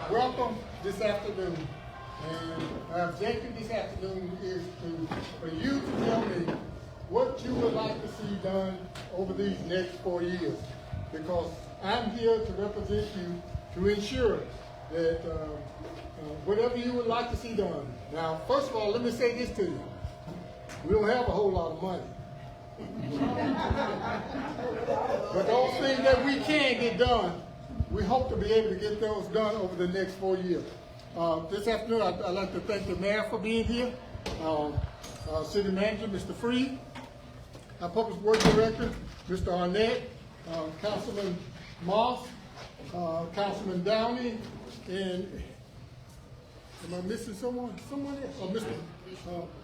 Welcome this afternoon. And my objective this afternoon is for you to tell me what you would like to see done over these next 4 years. Because I'm here to represent you to ensure that whatever you would like to see done. Now, first of all, let me say this to you. We don't have a whole lot of money. But those things that we can get done, we hope to be able to get those done over the next 4 years. This afternoon, I'd like to thank the mayor for being here, city manager, Mr. Freed, our public works director, Mr. Arnett, Councilman Moss, Councilman Downey, and am I missing someone? Someone else?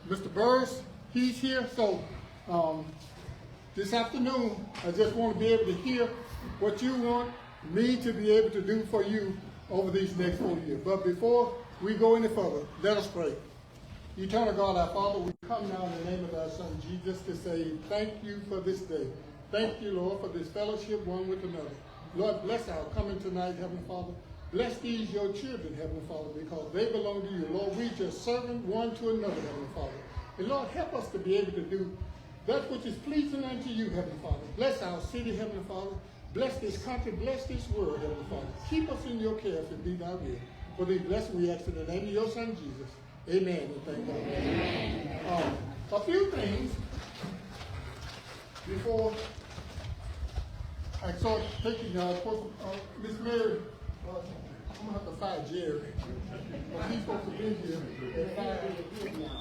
Mr. Burris, he's here. So this afternoon, I just want to be able to hear what you want me to be able to do for you over these next 4 years. But before we go any further, let us pray. Eternal God, our Father, we come now in the name of our Son Jesus to say thank you for this day. Thank you, Lord, for this fellowship one with another. Lord, bless our coming tonight, Heavenly Father. Bless these your children, Heavenly Father, because they belong to you. Lord, we just servant one to another, Heavenly Father. And Lord, help us to be able to do that which is pleasing unto you, Heavenly Father. Bless our city, Heavenly Father. Bless this country, bless this world, Heavenly Father. Keep us in your care if it be thy will. For these blessings we ask in the name of your Son, Jesus. Amen and thank God. Amen. A few things before I start taking, Miss Mary, I'm going to have to fire Jerry. He's supposed to be here at 5 a.m. now.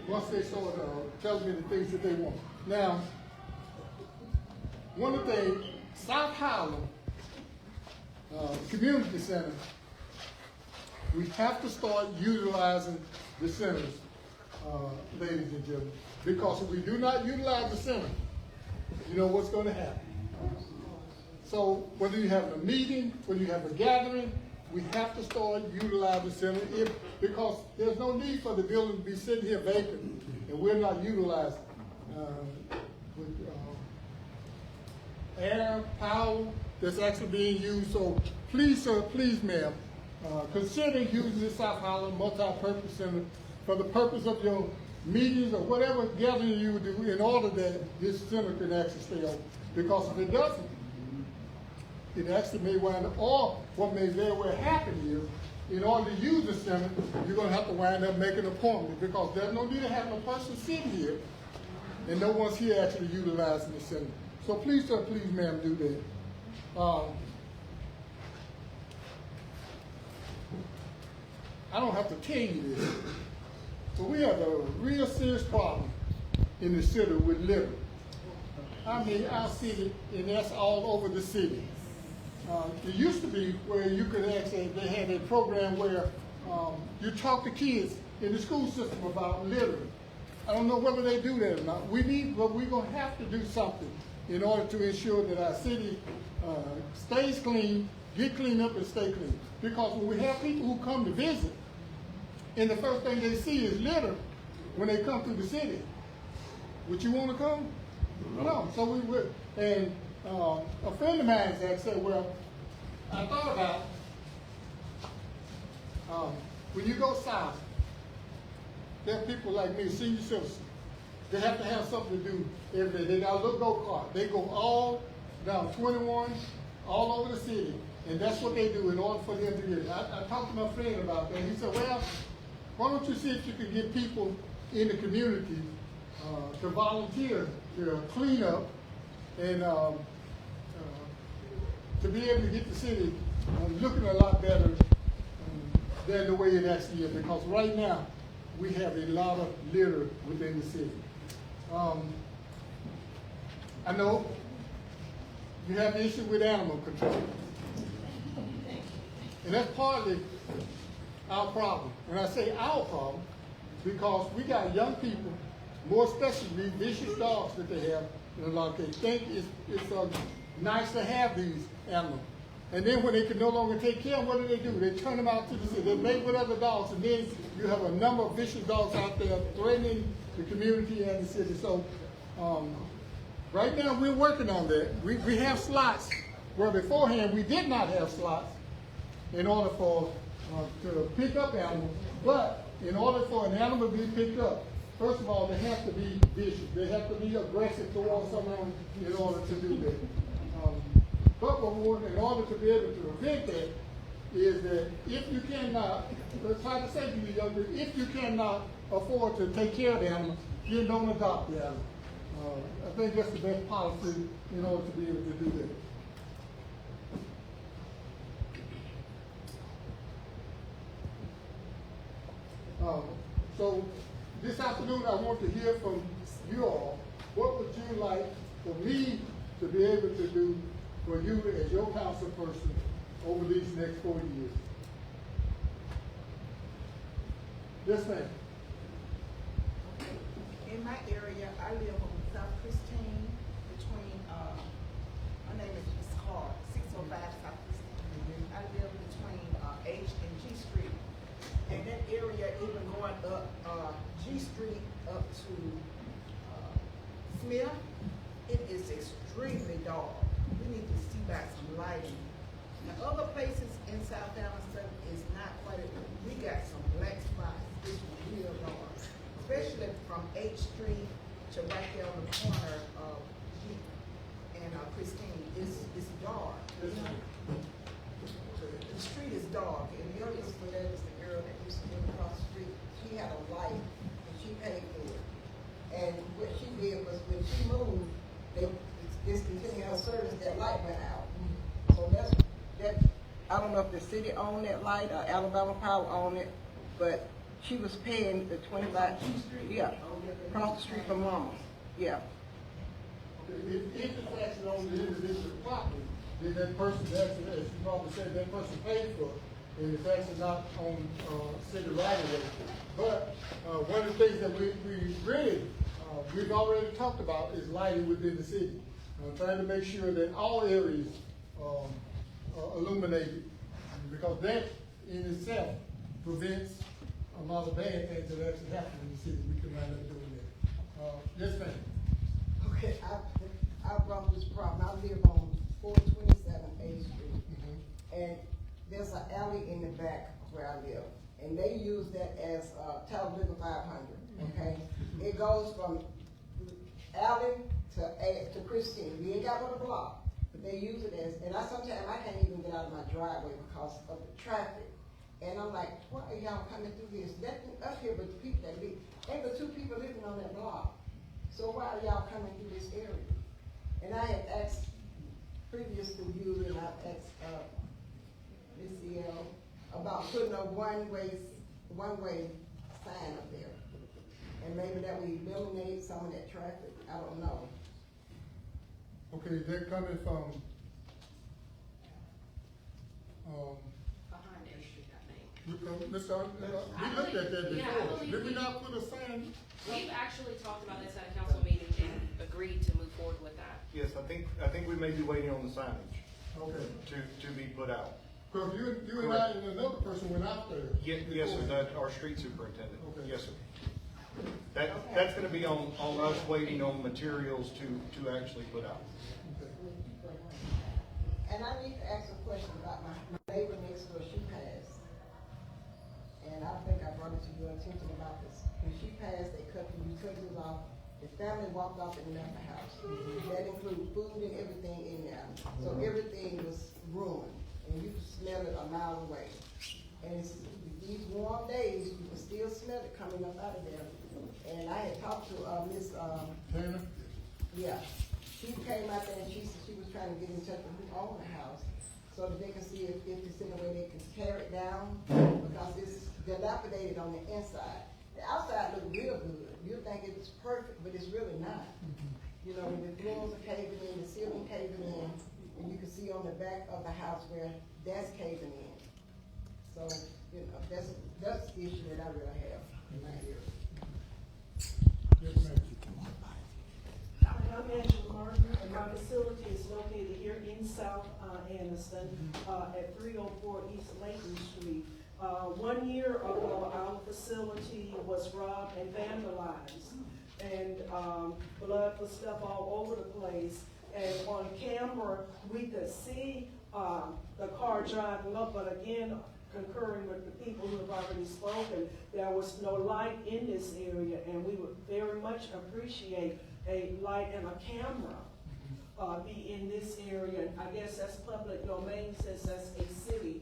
Once they start telling me the things that they want. Now, one of the things, South Highland Community Center, we have to start utilizing the centers, ladies and gentlemen. Because if we do not utilize the center, you know what's going to happen. So whether you have a meeting, whether you have a gathering, we have to start utilizing the center because there's no need for the building to be sitting here vacant and we're not utilizing with air, power that's actually being used. So please, sir, please, ma'am, consider using the South Highland Multi-Purpose Center for the purpose of your meetings or whatever gathering you do in order that this center can actually stay open. Because if it doesn't, it actually may wind up, or what may very well happen is, in order to use the center, you're going to have to wind up making an appointment because there's no need of having a person sitting here and no one's here actually utilizing the center. So please, sir, please, ma'am, do that. I don't have to tell you this, but we have a real serious problem in the city with litter. I mean, our city, and that's all over the city. It used to be where you could actually, they had a program where you talk to kids in the school system about littering. I don't know whether they do that or not. We're going to have to do something in order to ensure that our city stays clean, get cleaned up and stay clean. Because when we have people who come to visit, and the first thing they see is litter when they come through the city, would you want to come? No. So we would. And a friend of mine said, well, I thought about when you go south, there are people like me, senior citizens. They have to have something to do every day. They got a little go-kart. They go all down 21, all over the city, and that's what they do in order for them to get it. I talked to my friend about that. He said, well, why don't you see if you can get people in the community to volunteer to clean up and to be able to get the city looking a lot better than the way it actually is. Because right now, we have a lot of litter within the city. I know you have an issue with animal control. And that's partly our problem. And I say our problem because we got young people, more especially vicious dogs that they have in a lot of cases, think it's nice to have these animals. And then when they can no longer take care of them, what do? They turn them out to the city. They mate with other dogs, and then you have a number of vicious dogs out there threatening the community and the city. So right now we're working on that. We have slots where beforehand we did not have slots. in order for to pick up animals. But in order for an animal to be picked up, first of all, they have to be vicious. They have to be aggressive towards someone in order to do that. But what we want, in order to be able to prevent that, is that if you cannot, let's try to say to you, young people, if you cannot afford to take care of the animal, you don't adopt the animal. I think that's the best policy in order to be able to do that. So this afternoon I want to hear from you all. What would you like for me to be able to do for you as your council person over these next 4 years? Yes, ma'am. In my area, I live on South Christine between, my name is Ms. Clark, 605 South Christine. I live between H and G Street. And that area, even going up G Street up to Smith, it is extremely dark. We need to see back some lighting. Now, other places in South Anniston is not quite, we got some black spots. It's real dark, especially from H Street to right there on the corner of G and Christine. It's dark. You know? The street is dark, and the other for that is the girl that used to live across the street. She had a light, and she paid for it. And what she did was when she moved, they discontinued her service, that light went out. So that I don't know if the city owned that light or Alabama Power owned it, but she was paying the 25, yeah, across the street from Mama's, yeah. If it's actually on the individual property, then that person actually, as you probably said, that person paid for it, and it's actually not on city right away. But one of the things that we really, we've already talked about is lighting within the city. Trying to make sure that all areas are illuminated, because that in itself prevents a lot of bad things that actually happen in the city. We can wind up doing that. Yes, ma'am. Okay, I brought this problem. I live on 427 A Street, and there's an alley in the back where I live, and they use that as Talladega 500. Okay, it goes from alley to Christine. We ain't got one block, but they use it as. And sometimes I can't even get out of my driveway because of the traffic. And I'm like, why are y'all coming through here? There's nothing up here but the people that live. Ain't but 2 people living on that block. So why are y'all coming through this area? And I had asked previous to you, and I've asked Ms. CL about putting a one-way sign up there. And maybe that would eliminate some of that traffic. I don't know. Okay, is that coming from behind H Street, I think. we looked at that before. Did we not put a sign? We've actually talked about this at a council meeting and agreed to move forward with that. Yes, I think we may be waiting on the signage. Okay. To be put out. Because you and I and another person went out there. Yes, sir, that's our street superintendent. Okay. Yes, sir. That's gonna be on us waiting on materials to actually put out. Okay. And I need to ask a question about my neighbor next door. She passed, and I think I brought it to your attention about this. When she passed, they cut the utilities off. The family walked off and left the house. That included food and everything in there. So everything was ruined, and you could smell it a mile away. And these warm days, you can still smell it coming up out of there. And I had talked to Miss Tanner? Yeah, she came out there and she said she was trying to get in touch with who owned the house so that they can see if it's in a way they can tear it down, because it's dilapidated on the inside. The outside look real good. You think it's perfect, but it's really not. You know, the floors are caving in, the ceiling caving in, and you can see on the back of the house where that's caving in. So, you know, that's the issue that I really have in my area. Yes, ma'am. I'm Angela Martin, and my facility is located here in South Anniston at 304 East Layton Street. 1 year ago, our facility was robbed and vandalized, and blood was stuff all over the place. And on camera, we could see the car driving up, but again, concurring with the people who have already spoken, there was no light in this area, and we would very much appreciate a light and a camera be in this area. I guess that's public domain since that's a city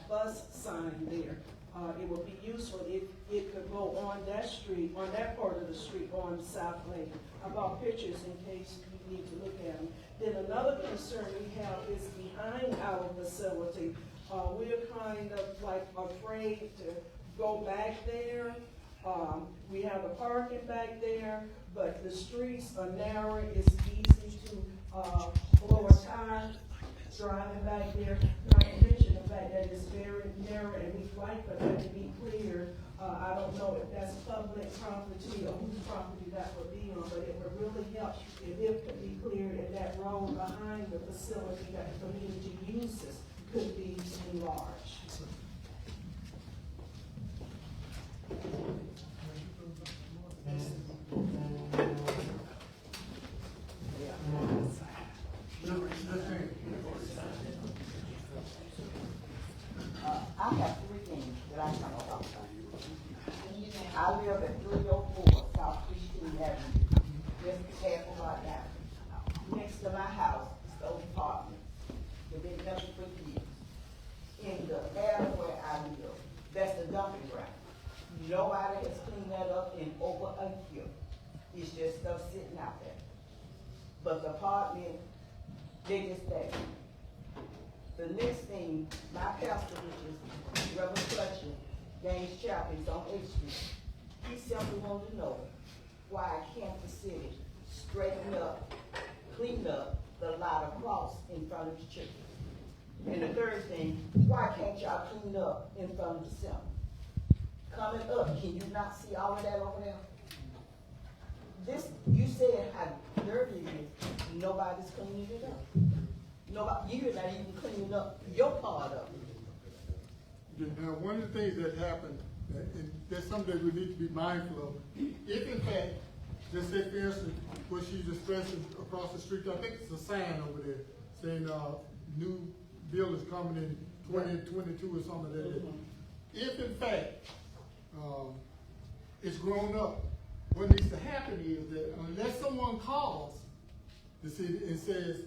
bus sign there. It would be useful if it could go on that street, on that part of the street on South Lane. I brought pictures in case you need to look at them. Then another concern we have is behind our facility. We're kind of like afraid to go back there. We have the parking back there, but the streets are narrow. It's easy to blow a tire driving back there. Not to mention the fact that it's very narrow, and we'd like for that to be cleared. I don't know if that's public property or whose property that would be on, but it would really help if it could be cleared and that road behind the facility that the community uses could be enlarged. I have three things that I can talk about. I live at 304 South Christian Avenue, just half a block down. Next to my house is the old apartment. They've been there for years. In the area where I live, that's the dumping ground. Nobody has cleaned that up in over a year. It's just stuff sitting out there. But the apartment, they just stay. The next thing, my pastor, which is Reverend Fletcher, James Chapel, is on 8th Street. He simply wanted to know why can't the city straighten up, clean up the lot across in front of the church? And the third thing, why can't y'all clean up in front of the center? Coming up, can you not see all of that over there? This, you said how dirty it is, nobody's cleaning it up. Nobody, you're not even cleaning up your part of it. Now, one of the things that happened, and that's something that we need to be mindful of. If in fact, just say for instance, what she's expressing across the street, I think it's a sign over there saying new buildings coming in 2022 or something like that. If in fact it's grown up, what needs to happen is that unless someone calls the city and says,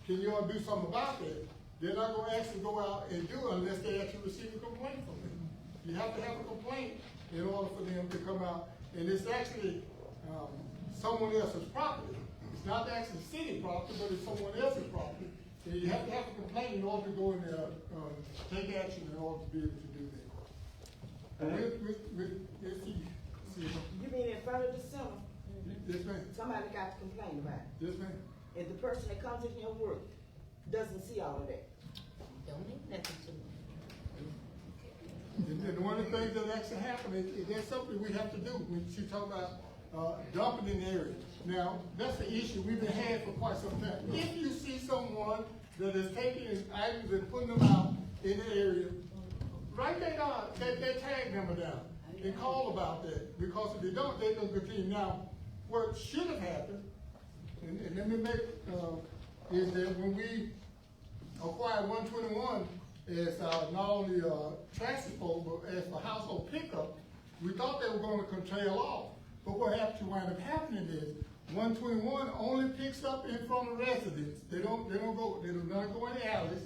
can you all do something about that? They're not going to actually go out and do it unless they actually receive a complaint from them. You have to have a complaint in order for them to come out, and it's actually someone else's property. It's not actually city property, but it's someone else's property. And you have to have a complaint in order to go in there, take action in order to be able to do that. Let's see. You mean in front of the center? Yes, ma'am. Somebody got to complain about it. Yes, ma'am. And the person that comes in your work doesn't see all of that. Don't need nothing to me. And one of the things that actually happened is that's something we have to do when she talk about dumping in the area. Now, that's the issue we've been had for quite some time. If you see someone that is taking items and putting them out in the area, write that tag number down and call about that. Because if they don't, they're going to continue. Now, what should have happened, and let me make, is that when we acquired 121 as not only transport, but as for household pickup, we thought they were going to trail off. But what actually wound up happening is 121 only picks up in front of residents. They do not go in the alleys.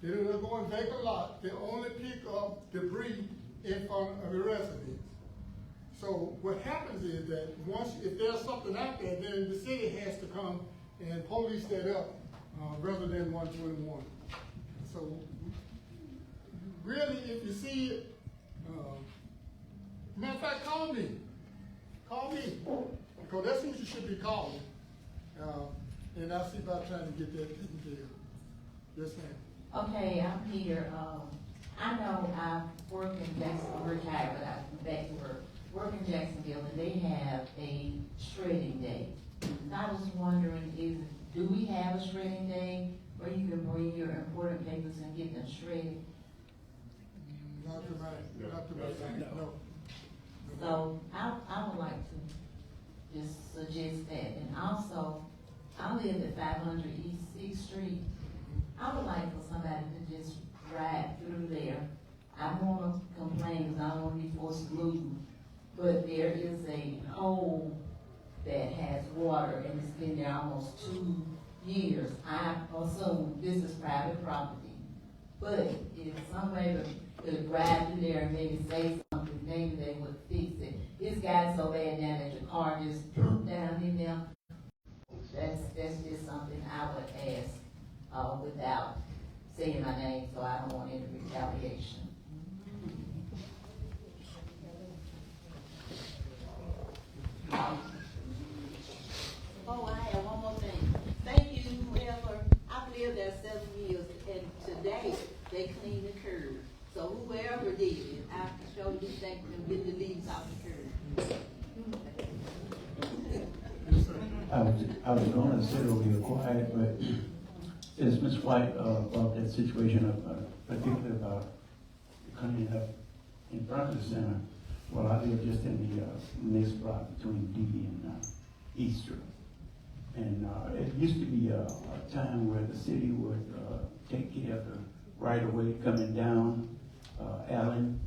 They do not go in vacant lots. They only pick up debris in front of the residents. So what happens is that if there's something out there, then the city has to come and police that up rather than 121. So really, if you see it, matter of fact, call me. Call me, because that's who you should be calling. And I'll see about trying to get that taken care of. Yes, ma'am. Okay, I'm here. I know I've worked in Jacksonville, retired, but I've been back to work. Work in Jacksonville, and they have a shredding day. And I was wondering, do we have a shredding day where you can bring your important papers and get them shredded? Not to my, no. So I would like to just suggest that. And also, I live at 500 East 6th Street, I would like for somebody to just ride through there. I don't wanna complain, cause I don't wanna be forced to move, but there is a hole that has water and it's been there almost 2 years. I assume this is private property, but if somebody could ride through there and maybe say something, maybe they would fix it. It's got so bad now that your car just dropped down in there. That's just something I would ask, without saying my name, so I don't want any retaliation. Oh, I have one more thing. Thank you, whoever, I've lived there 7 years, and today, they clean the curb. So whoever did it, I sure do thank them, get the leaves off the curb. I was gonna sit over here quiet, but since Ms. White, brought that situation up, particularly about cleaning up in front of the center, well, I live just in the, next block between D and, Easter. And, it used to be a time where the city would, take care of the right-of-way coming down, Allen,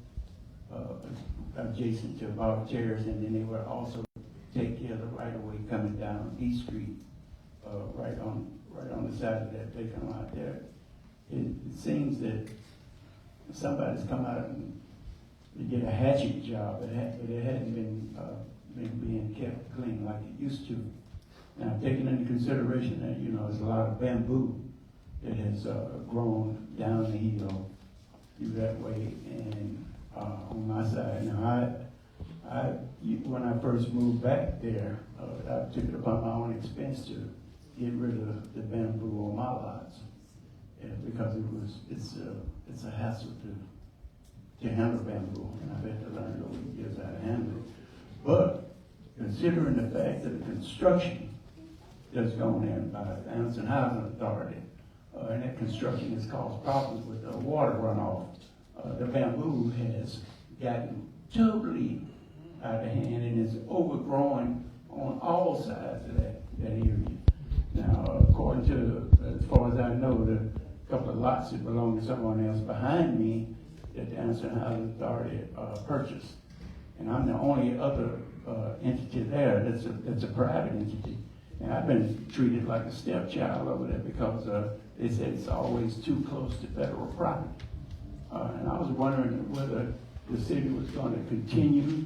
adjacent to Volunteers, and then they would also take care of the right-of-way coming down East Street, right on the side of that vacant lot there. It seems that somebody's come out and to get a hatchet job, but it hadn't been being kept clean like it used to. Now, taking into consideration that, there's a lot of bamboo that has grown down the hill through that way, and on my side. Now, when I first moved back there, I took it upon my own expense to get rid of the bamboo on my lots, because it's a hassle to handle bamboo, and I've had to learn over the years how to handle it. But considering the fact that the construction that's going in by the Anniston Housing Authority, and that construction has caused problems with the water runoff, the bamboo has gotten totally out of hand and is overgrowing on all sides of that area. Now, according to, as far as I know, the couple of lots that belong to someone else behind me that the Anniston Housing Authority purchased. And I'm the only other entity there that's a private entity. And I've been treated like a stepchild over there because they said it's always too close to federal property. And I was wondering whether the city was going to continue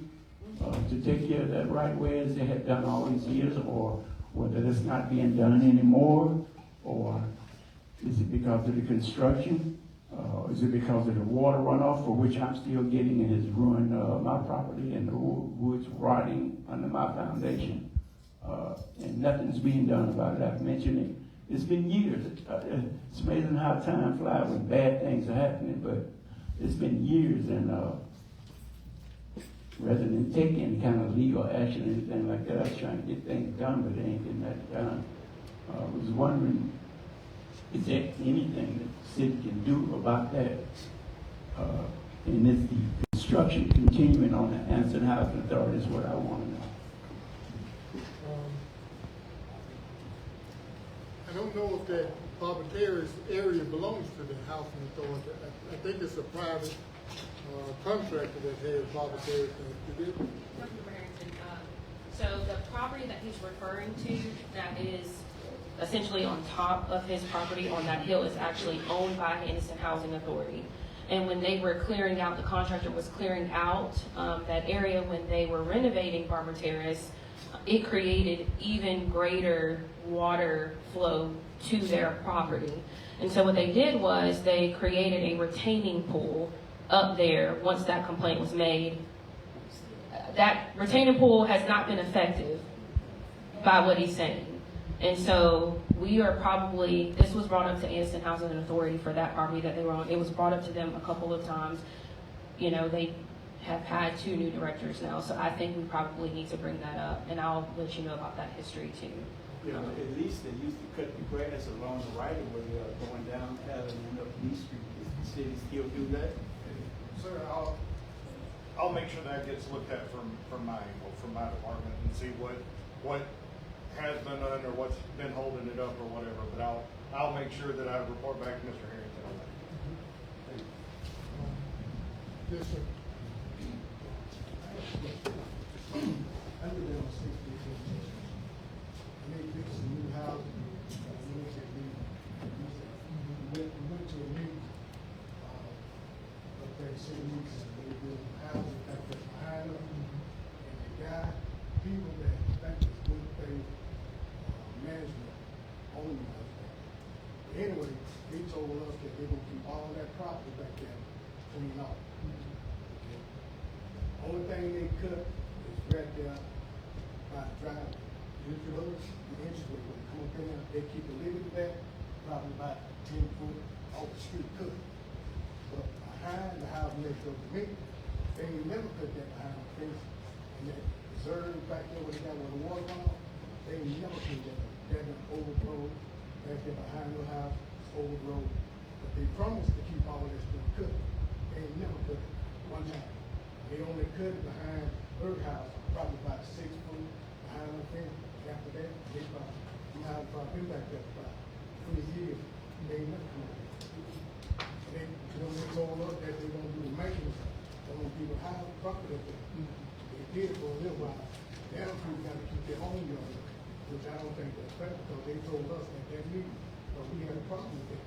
to take care of that right way as they had done all these years, or whether it's not being done anymore, or is it because of the construction? Is it because of the water runoff, for which I'm still getting and has ruined my property and the woods rotting under my foundation? And nothing's being done about it. I've mentioned it. It's been years. It's amazing how time flies when bad things are happening, but it's been years, and rather than take any kind of legal action or anything like that, I was trying to get things done, but they ain't getting that done. I was wondering, is there anything that the city can do about that? And is the construction continuing on the Anniston Housing Authority is what I want to know. I don't know if that Barber's area belongs to the housing authority. I think it's a private contractor that has Barber's. Harrington, so the property that he's referring to, that is essentially on top of his property on that hill, is actually owned by Anniston Housing Authority. And when they were clearing out, the contractor was clearing out that area when they were renovating Barber Terrace, it created even greater water flow to their property. And so what they did was they created a retaining pool up there once that complaint was made. That retaining pool has not been effective by what he's saying. And so we are probably, this was brought up to Anniston Housing Authority for that property that they were on. It was brought up to them a couple of times. They have had 2 new directors now, so I think we probably need to bring that up, and I'll let you know about that history too. At least they used to cut the grass along the right of way going down Allen and up D Street. Does the city still do that? Sir, I'll make sure that gets looked at from my angle, from my department, and see what has been done or what's been holding it up or whatever. But I'll make sure that I report back to Mr. Harrington on that. Yes, sir. I live there on 60th Street. And they fixed some new houses. We went to a meeting, up there in City Weeks, and they built houses back there behind them. And the guy, people that think it's good pay, management, own the house back there. Anyway, they told us that they're gonna keep all that property back there clean up. Okay. Only thing they cut is right there by the driveway. The entryway, when they come up in there, they keep a little bit back, probably about 10 foot off the street cut. But behind the house next door to me, they ain't never cut that behind the fence. And that reserve back there where they got where the water runs, they ain't never cut that. That been overgrown, back there behind the house, it's overgrown. But they promised to keep all that stuff cut. They ain't never cut it one time. They only cut it behind her house, probably about 6 foot behind the fence. After that, they probably, been back there for about 20 years. They ain't never come out. And they told us that they gonna do the maintenance, they gonna keep a high profit up there. They did it for a little while. Now people gotta keep their own yard, which I don't think that's fair, because they told us at that meeting, but we had a problem with that.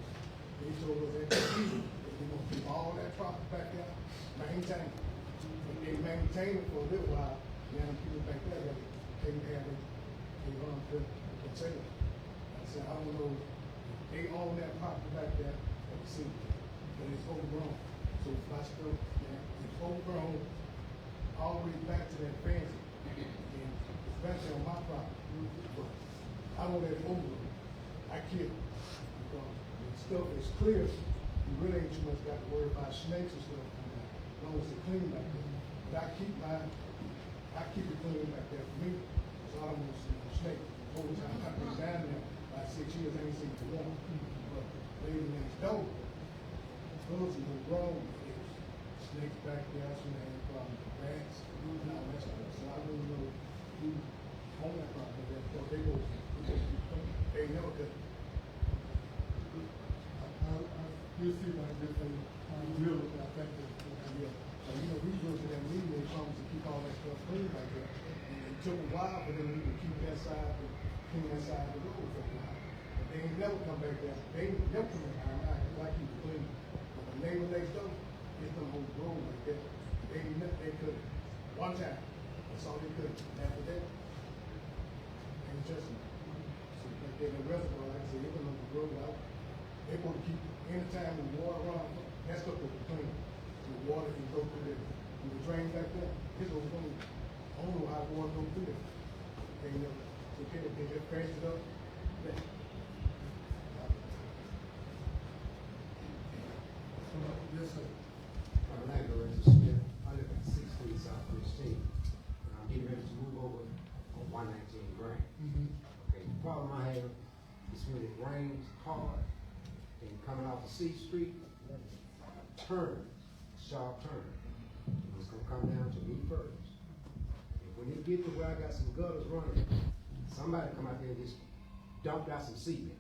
They told us at that meeting, that they gonna keep all that profit back there, maintain it. And they maintained it for a little while, now people back there, they have it. They run to sell it. I said, I don't know, they own that property back there, at the city, but it's overgrown. So if I still, it's overgrown, all the way back to that fence, and especially on my property. But I don't let it overgrown. I kill it. Because the stuff is clear, you really ain't too much got to worry about snakes and stuff coming out, as long as it's clean back there. But I keep it clean back there for me, so I don't want to see no snake. Over time, I've been down there about 6 years, I ain't seen the one. But lady next door, those who grown, there's snakes back there, so they have problems with rats, and all that stuff. So I don't know who own that property, because they go, they never could. You see my different, really, I think that, yeah. We go to that meeting, they promised to keep all that stuff clean back there. And it took a while for them to keep that side, clean that side of the road for a while. But they ain't never come back there. They ain't never come back there. I keep it clean. But the neighbor next door, it's the whole road like that. They could, one time, that's all they could. After that, ain't just, so like they the reservoir, like I said, they went on the road out. They want to keep, anytime the water runs, that's what they're clean. The water can go through there. When the drain back there, it's overflowing. I don't know how the water goes through there. They never, they just crash it up. Yes, sir. My name is Smith. I live at 16 South 16. And I'm getting ready to move over on 119 Grand. Okay, the problem I have is when it rains hard and coming off of C Street, turn, sharp turn. It's gonna come down to me first. And when it get to where I got some gutters running, somebody come out there and just dumped out some cement.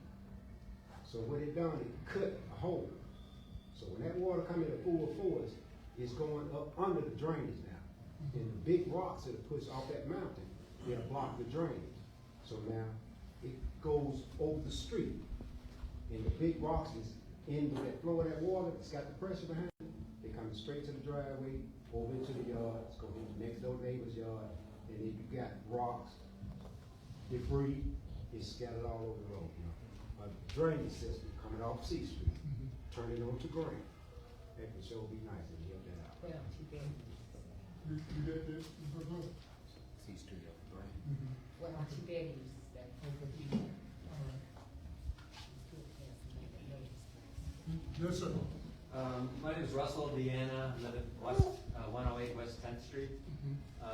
So what it done, it cut a hole. So when that water come in full force, it's going up under the drainage now. And the big rocks that are pushed off that mountain, they'll block the drainage. So now it goes over the street. And the big rocks is in that flow of that water, it's got the pressure behind it. They come straight to the driveway, over into the yard, it's going into the next door neighbor's yard, and then you got rocks, debris, is scattered all over the road. You know. A drainage system coming off C Street, turning on to Grand. That would sure be nice if you help that out. You did this, you go good. C Street up Grand. Well, too bad he uses that. Okay. All right. Yes, sir. My name is Russell Deanna. I live at 108 West 10th Street. I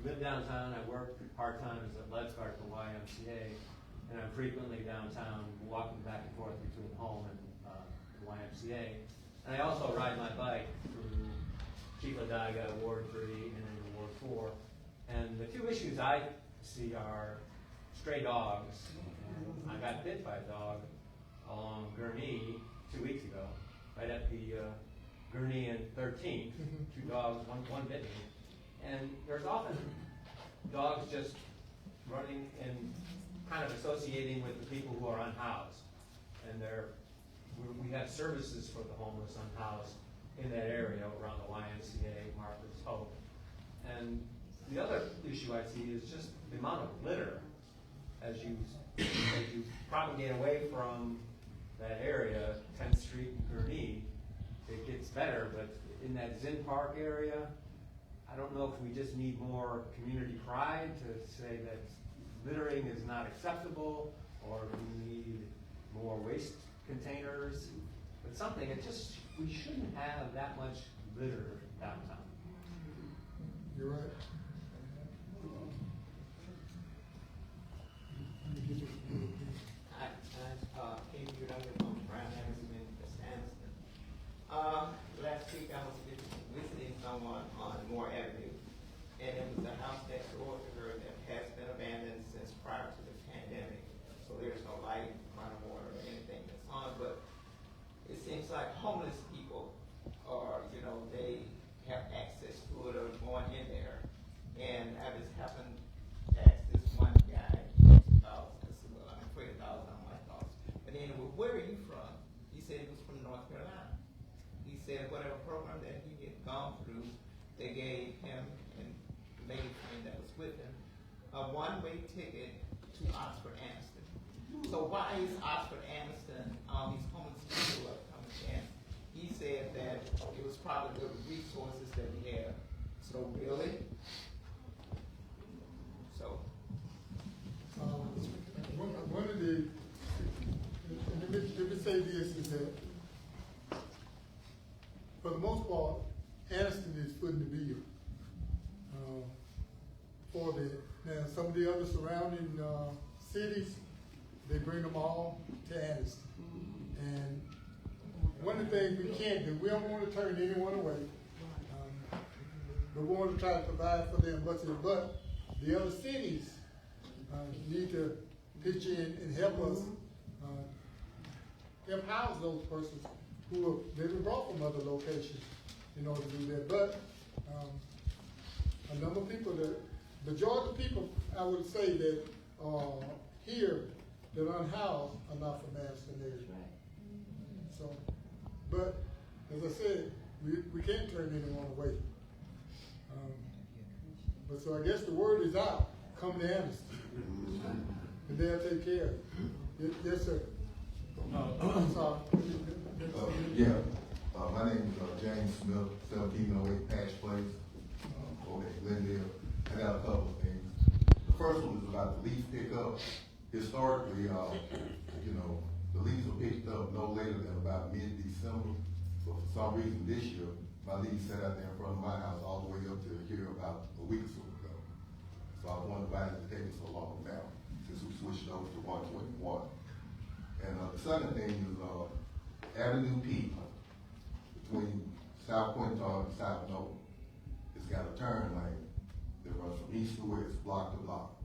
live downtown. I work part-time as a lifeguard for YMCA, and I'm frequently downtown walking back and forth between home and the YMCA. And I also ride my bike through Chief-Ladaga, Ward 3, and then Ward 4. And the two issues I see are stray dogs. And I got bit by a dog along Gurnee 2 weeks ago, right at the Gurnee and 13th, two dogs, one bit me. And there's often dogs just running and kind of associating with the people who are unhoused. And we have services for the homeless unhoused in that area around the YMCA, Martha's Hope. And the other issue I see is just the amount of litter as you propagate away from that area, 10th Street and Gurnee. It gets better, but in that Zinn Park area, I don't know if we just need more community pride to say that littering is not acceptable, or if we need more waste containers, but something. We shouldn't have that much litter downtown. You're right. Last week I was visiting someone on Moore Avenue, and it was a house next door to her that has been abandoned since prior to the pandemic. So there's no light, running water, or anything that's on, but it seems like homeless people are, they have access to it or going in there. And I just happened to ask this one guy about, I said, well, I'm afraid of dogs, I don't like dogs. But anyway, where are you from? He said he was from North Carolina. He said whatever program that he had gone through, they gave him and the lady friend that was with him a one-way ticket to Oxford Anniston. So why is Oxford Anniston, these homeless people are coming in? He said that it was probably the resources that we have. So really? So. One of the, let me say this, is that for the most part, Anniston is footing the bill for that. Now, some of the other surrounding cities, they bring them all to Anniston. And one of the things we can't do, we don't want to turn anyone away. We want to try to provide for them, but the other cities need to pitch in and help us help house those persons who have maybe brought from other locations in order to do that. But a number of people, the majority of people, I would say that here that are unhoused are not from Anniston area. So, but as I said, we can't turn anyone away. But so I guess the word is out. Come to Anniston, and they'll take care of it. Yes, sir. I'm sorry. My name is James Smith, 1708 Patch Place, over at Glendale. I got a couple of things. The first one is about the leaf pickup. Historically, the leaves were picked up no later than about mid-December. But for some reason this year, my leaves sat out there in front of my house all the way up to here about a week or so ago. So I wondered why it's taking so long now, since we switched over to 121. And the second thing is Avenue P, between South Quintard and South Noble. It's got a turn lane that runs from east to west, block to block,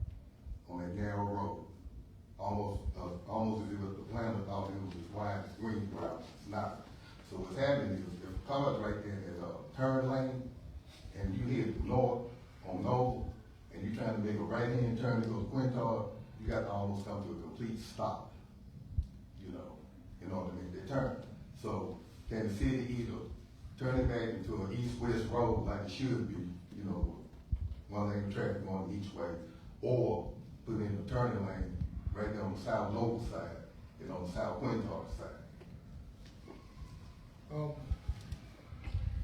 on that narrow road. Almost as if the planner thought it was as wide as Greenbrier. It's not. So what's happening is if the car's right there at a turn lane, and you hit north on Noble, and you're trying to make a right-hand turn to go to Quintard, you got to almost come to a complete stop, in order to make that turn. So can the city either turn it back into an east-west road like it should be, one lane of traffic going each way, or put in a turning lane right there on the South Noble side and on the South Quintard side?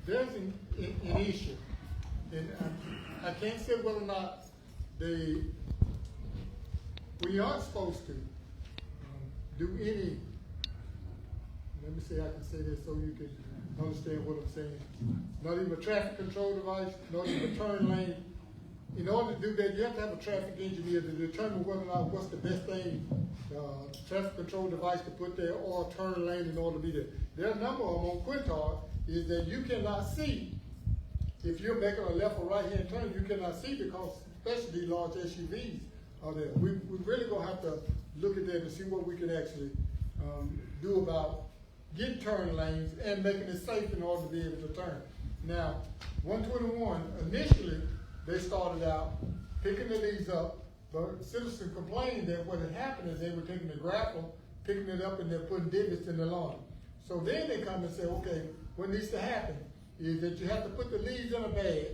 There's an issue, and I can't say whether or not we aren't supposed to do any, let me say I can say this so you can understand what I'm saying. Not even a traffic control device, not even a turn lane. In order to do that, you have to have a traffic engineer to determine whether or not what's the best thing, traffic control device to put there, or a turn lane in order to be there. There are a number of them on Quintard is that you cannot see if you're making a left or right hand turn. You cannot see because especially large SUVs are there. We really gonna have to look at that and see what we can actually do about getting turn lanes and making it safe in order to be able to turn. Now, 121, initially, they started out picking the leaves up, but citizens complained that what had happened is they were taking the grapple, picking it up, and they're putting divots in the lawn. So then they come and say, okay, what needs to happen is that you have to put the leaves in a bag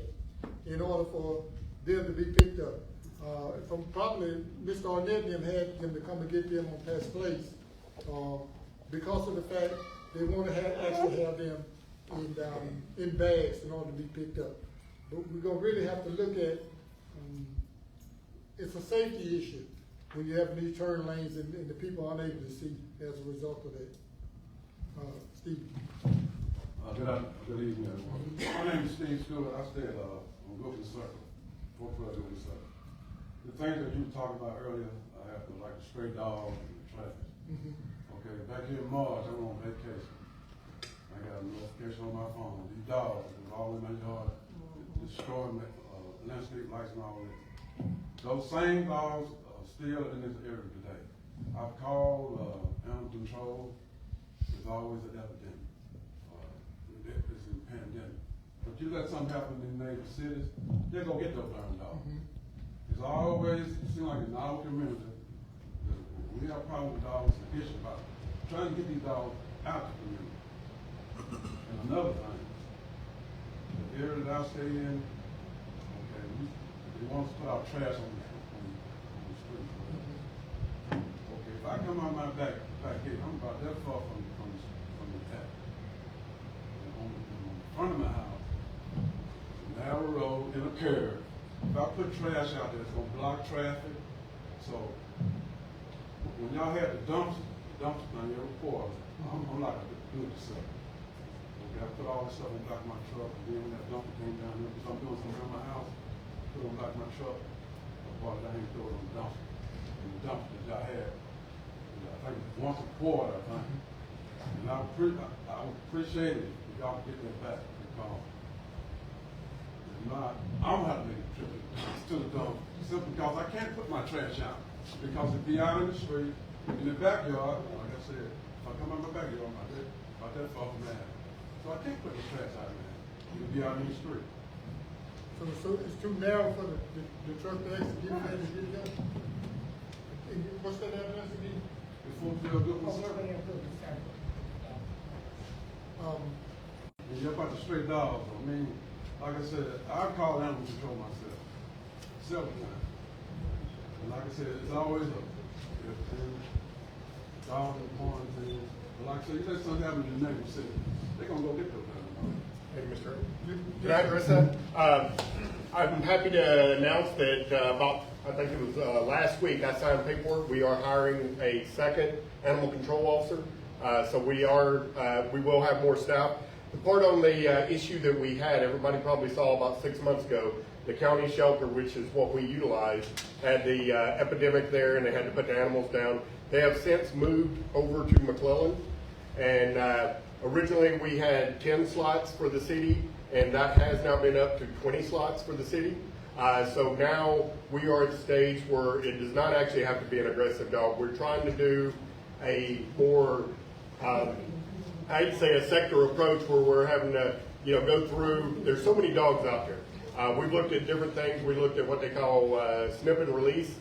in order for them to be picked up. From probably Mr. Arnett and them had them to come and get them on Pass Place, because of the fact they want to actually have them in bags in order to be picked up. But we're gonna really have to look at, it's a safety issue when you have these turn lanes and the people are unable to see as a result of that. Steve. Good evening, everyone. My name is Steve Stewart. I stay at on Wilson Circle, 412 Wilson Circle. The things that you were talking about earlier, I have to like the stray dogs and the traffic. Okay, back here in March, I went on vacation. I got a notification on my phone. These dogs was all in my yard, destroying landscape lights and all that. Those same dogs are still in this area today. I've called animal control. There's always an epidemic. It's a pandemic. But you let something happen in major cities, they're gonna get those darn dogs. It's always, it seems like in our community, we have problems with dogs and issue about trying to get these dogs out of the community. And another thing, the area that I stay in, okay, they want us to put our trash on the street. Okay, if I come out my back gate, I'm about that far from the tap. On the front of my house, narrow road in a curve. If I put trash out there, it's gonna block traffic. So when y'all had the dumpster down here before, I'm like a do-it-yourself. Okay, I put all this stuff on the back of my truck, and then when that dumpster came down here, because I'm doing something around my house, put it on the back of my truck, I brought it down here and throw it on the dumpster. And the dumpster that y'all had, I think it's once a quarter, I think. And I would appreciate it if y'all could get that back, because if not, I'm gonna have to make a trip to the dump, simply because I can't put my trash out. Because it'd be out in the street, in the backyard, like I said, if I come out my backyard, about that far from that. So I can't put the trash out there. It'd be out in the street. So it's too narrow for the truck to actually get in there to get it done? What's that address again? Before we feel good with service. And you're about the stray dogs. I mean, like I said, I call animal control myself several times. And like I said, it's always a dog in quarantine. But like I said, you let something happen in the neighborhood city, they're gonna go get those animals. Hey, Mr. Can I address that? I'm happy to announce that I think it was last week, I signed paperwork. We are hiring a second animal control officer. So we will have more staff. The part on the issue that we had, everybody probably saw about 6 months ago, the county shelter, which is what we utilize, had the epidemic there and they had to put the animals down. They have since moved over to McClellan. And originally we had 10 slots for the city, and that has now been up to 20 slots for the city. So now we are at the stage where it does not actually have to be an aggressive dog. We're trying to do a more, I'd say a sector approach where we're having to, go through, there's so many dogs out there. We've looked at different things. We looked at what they call snip and release,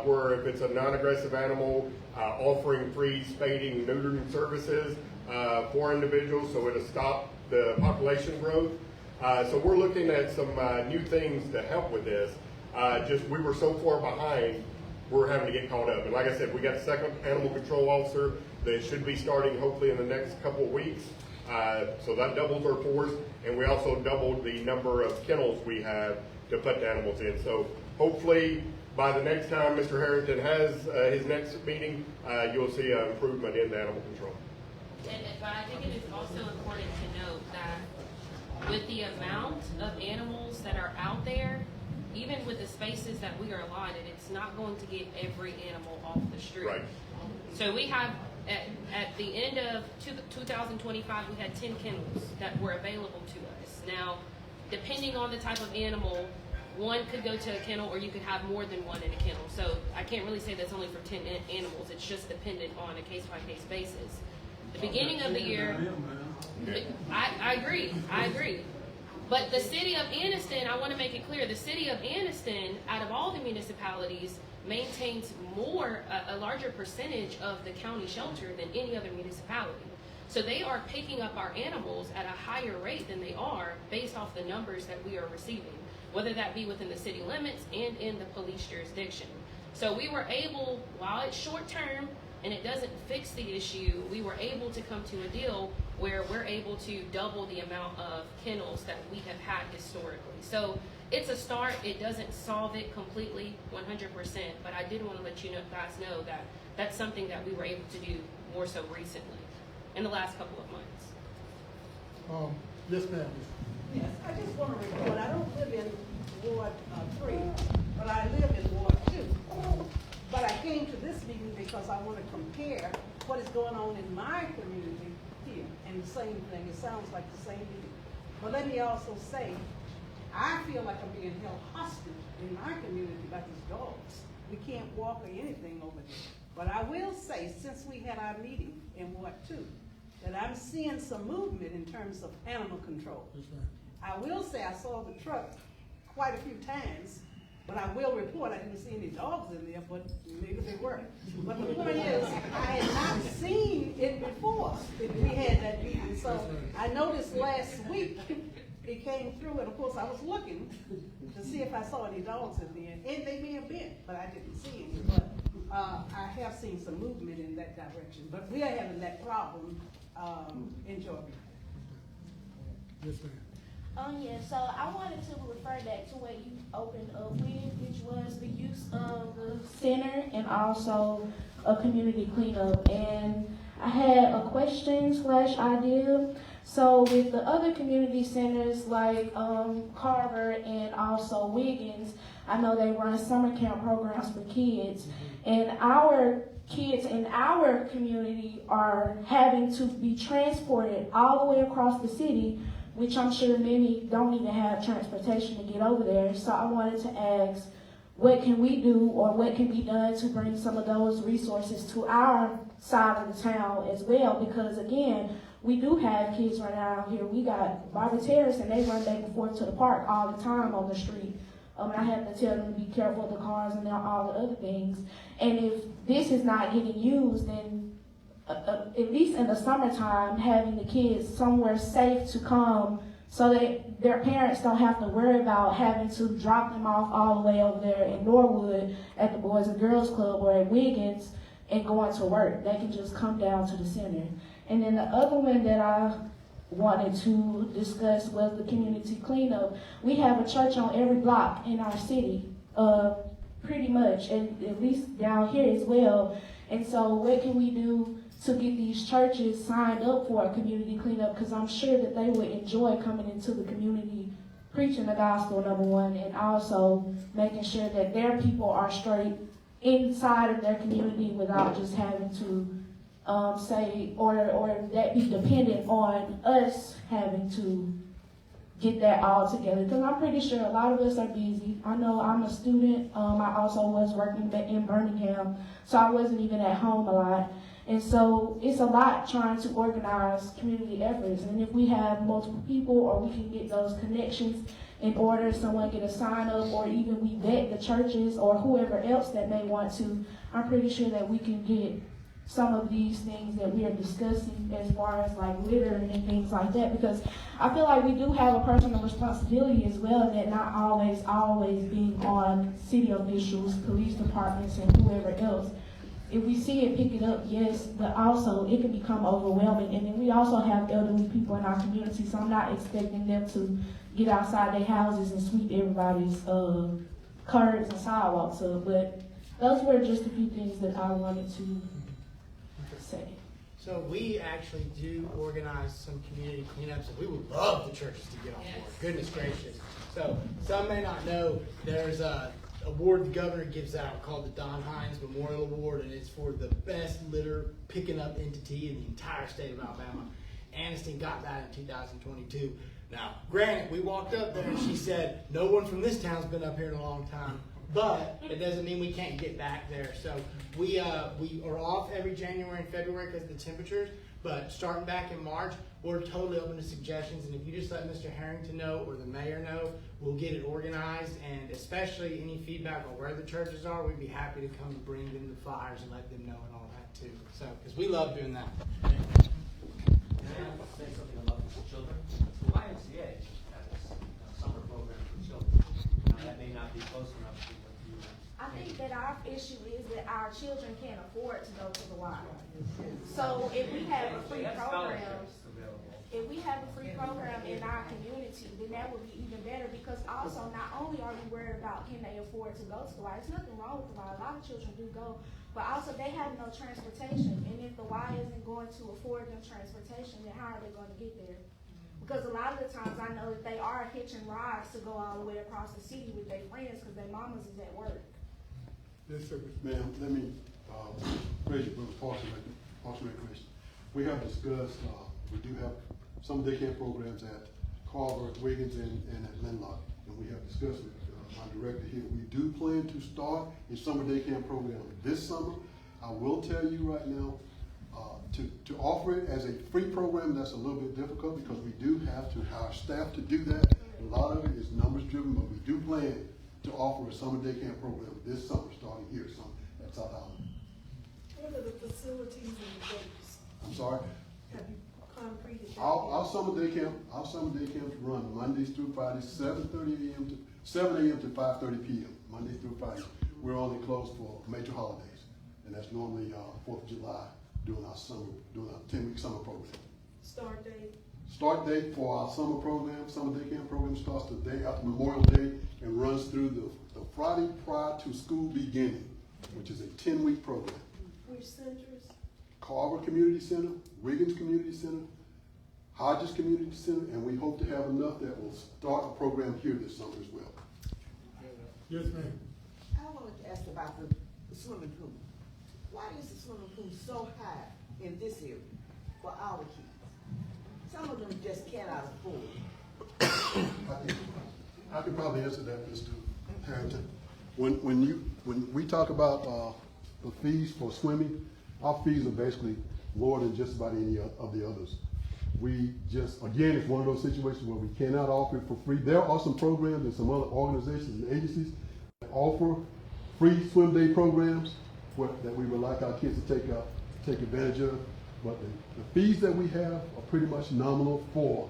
where if it's a non-aggressive animal, offering free spading and neutering services for individuals, so it'll stop the population growth. So we're looking at some new things to help with this. We were so far behind, we're having to get caught up. And like I said, we got a second animal control officer that should be starting hopefully in the next couple of weeks. So that doubles our force, and we also doubled the number of kennels we have to put the animals in. So hopefully by the next time Mr. Harrington has his next meeting, you'll see an improvement in the animal control. But I think it is also important to note that with the amount of animals that are out there, even with the spaces that we are allotted, it's not going to get every animal off the street. Right. So we have, at the end of 2025, we had 10 kennels that were available to us. Now, depending on the type of animal, one could go to a kennel, or you could have more than one in a kennel. So I can't really say that's only for 10 animals. It's just dependent on a case-by-case basis. The beginning of the year, I agree. But the city of Anniston, I want to make it clear, the city of Anniston, out of all the municipalities, maintains a larger percentage of the county shelter than any other municipality. So they are picking up our animals at a higher rate than they are based off the numbers that we are receiving, whether that be within the city limits and in the police jurisdiction. So we were able, while it's short term and it doesn't fix the issue, we were able to come to a deal where we're able to double the amount of kennels that we have had historically. So it's a start. It doesn't solve it completely 100%, but I did want to let guys know that that's something that we were able to do more so recently in the last couple of months. Yes, ma'am. Yes, I just want to report, I don't live in Ward 3, but I live in Ward 2. But I came to this meeting because I want to compare what is going on in my community here. And the same thing, it sounds like the same meeting. But let me also say, I feel like I'm being held hostage in my community by these dogs. We can't walk or anything over there. But I will say, since we had our meeting in Ward 2, that I'm seeing some movement in terms of animal control. Yes, ma'am. I will say I saw the truck quite a few times, but I will report I didn't see any dogs in there, but maybe they were. But the point is, I had not seen it before we had that meeting. So I noticed last week it came through, and of course I was looking to see if I saw any dogs in there, and they may have been, but I didn't see any. But I have seen some movement in that direction. But we are having that problem in Georgia. Yes, ma'am. Yeah, so I wanted to refer back to what you opened up with, which was the use of the center and also a community cleanup. And I had a question / idea. So with the other community centers like Carver and also Wiggins, I know they run summer camp programs for kids. And our kids in our community are having to be transported all the way across the city, which I'm sure many don't even have transportation to get over there. So I wanted to ask, what can we do or what can be done to bring some of those resources to our side of the town as well? Because again, we do have kids right out here. We got Barbara Terrace, and they run back and forth to the park all the time on the street. And I have to tell them to be careful of the cars and all the other things. And if this is not getting used, then at least in the summertime, having the kids somewhere safe to come so that their parents don't have to worry about having to drop them off all the way over there in Norwood at the Boys and Girls Club or at Wiggins and going to work. They can just come down to the center. And then the other one that I wanted to discuss was the community cleanup. We have a church on every block in our city, pretty much, and at least down here as well. And so what can we do to get these churches signed up for a community cleanup? Because I'm sure that they would enjoy coming into the community, preaching the gospel, number one, and also making sure that their people are straight inside of their community without just having to say, or that be dependent on us having to get that all together. Because I'm pretty sure a lot of us are busy. I know I'm a student. I also was working in Birmingham, so I wasn't even at home a lot. And so it's a lot trying to organize community efforts. And if we have multiple people, or we can get those connections in order, someone get a sign up, or even we vet the churches or whoever else that may want to, I'm pretty sure that we can get some of these things that we are discussing as far as like litter and things like that, because I feel like we do have a personal responsibility as well, that not always being on city officials, police departments, and whoever else. If we see it, pick it up, yes, but also it can become overwhelming. And then we also have elderly people in our community, so I'm not expecting them to get outside their houses and sweep everybody's curbs and sidewalks up. But those were just a few things that I wanted to say. So we actually do organize some community cleanups, and we would love the churches to get on board. Goodness gracious. So some may not know, there's a award the governor gives out called the Don Hines Memorial Award, and it's for the best litter picking up entity in the entire state of Alabama. Anniston got that in 2022. Now, granted, we walked up there and she said, no one from this town's been up here in a long time, but it doesn't mean we can't get back there. So we are off every January and February because of the temperatures, but starting back in March, we're totally open to suggestions. And if you just let Mr. Harrington know or the mayor know, we'll get it organized. And especially any feedback on where the churches are, we'd be happy to come and bring them the flyers and let them know and all that too. So, because we love doing that. Can I say something about the children? The YMCA has a summer program for children. Now, that may not be close enough to what you. I think that our issue is that our children can't afford to go to the Y. So if we have a free program, in our community, then that would be even better, because also not only are we worried about can they afford to go to the Y, there's nothing wrong with the Y, a lot of children do go, but also they have no transportation, and if the Y isn't going to afford them transportation, then how are they going to get there? Because a lot of the times I know that they are hitching rides to go all the way across the city with their friends because their mamas is at work. Yes, sir. Ma'am, let me raise your partial question. We have discussed, we do have some daycare programs at Carver, Wiggins, and at Linlock. And we have discussed with my director here. We do plan to start a summer daycare program this summer. I will tell you right now, to offer it as a free program, that's a little bit difficult because we do have to hire staff to do that. A lot of it is numbers driven, but we do plan to offer a summer daycare program this summer, starting here at South Highland. What are the facilities and the dates? I'm sorry? Have you concreted that? Our summer day camps run Mondays through Fridays, 7:30 a.m. to 7 a.m. to 5:30 p.m. Monday through Friday. We're only closed for major holidays, and that's normally 4th of July during our 10-week summer program. Start date? Start date for our summer day camp program starts the day after Memorial Day and runs through the Friday prior to school beginning, which is a 10-week program. Which centers? Carver Community Center, Wiggins Community Center, Hodges Community Center, and we hope to have enough that will start a program here this summer as well. Yes, ma'am. I wanted to ask about the swimming pool. Why is the swimming pool so high in this area for our kids? Some of them just cannot afford. I could probably answer that, Mr. Harrington. When we talk about the fees for swimming, our fees are basically lower than just about any of the others. We just, again, it's one of those situations where we cannot offer it for free. There are some programs and some other organizations and agencies that offer free swim day programs that we would like our kids to take advantage of. But the fees that we have are pretty much nominal for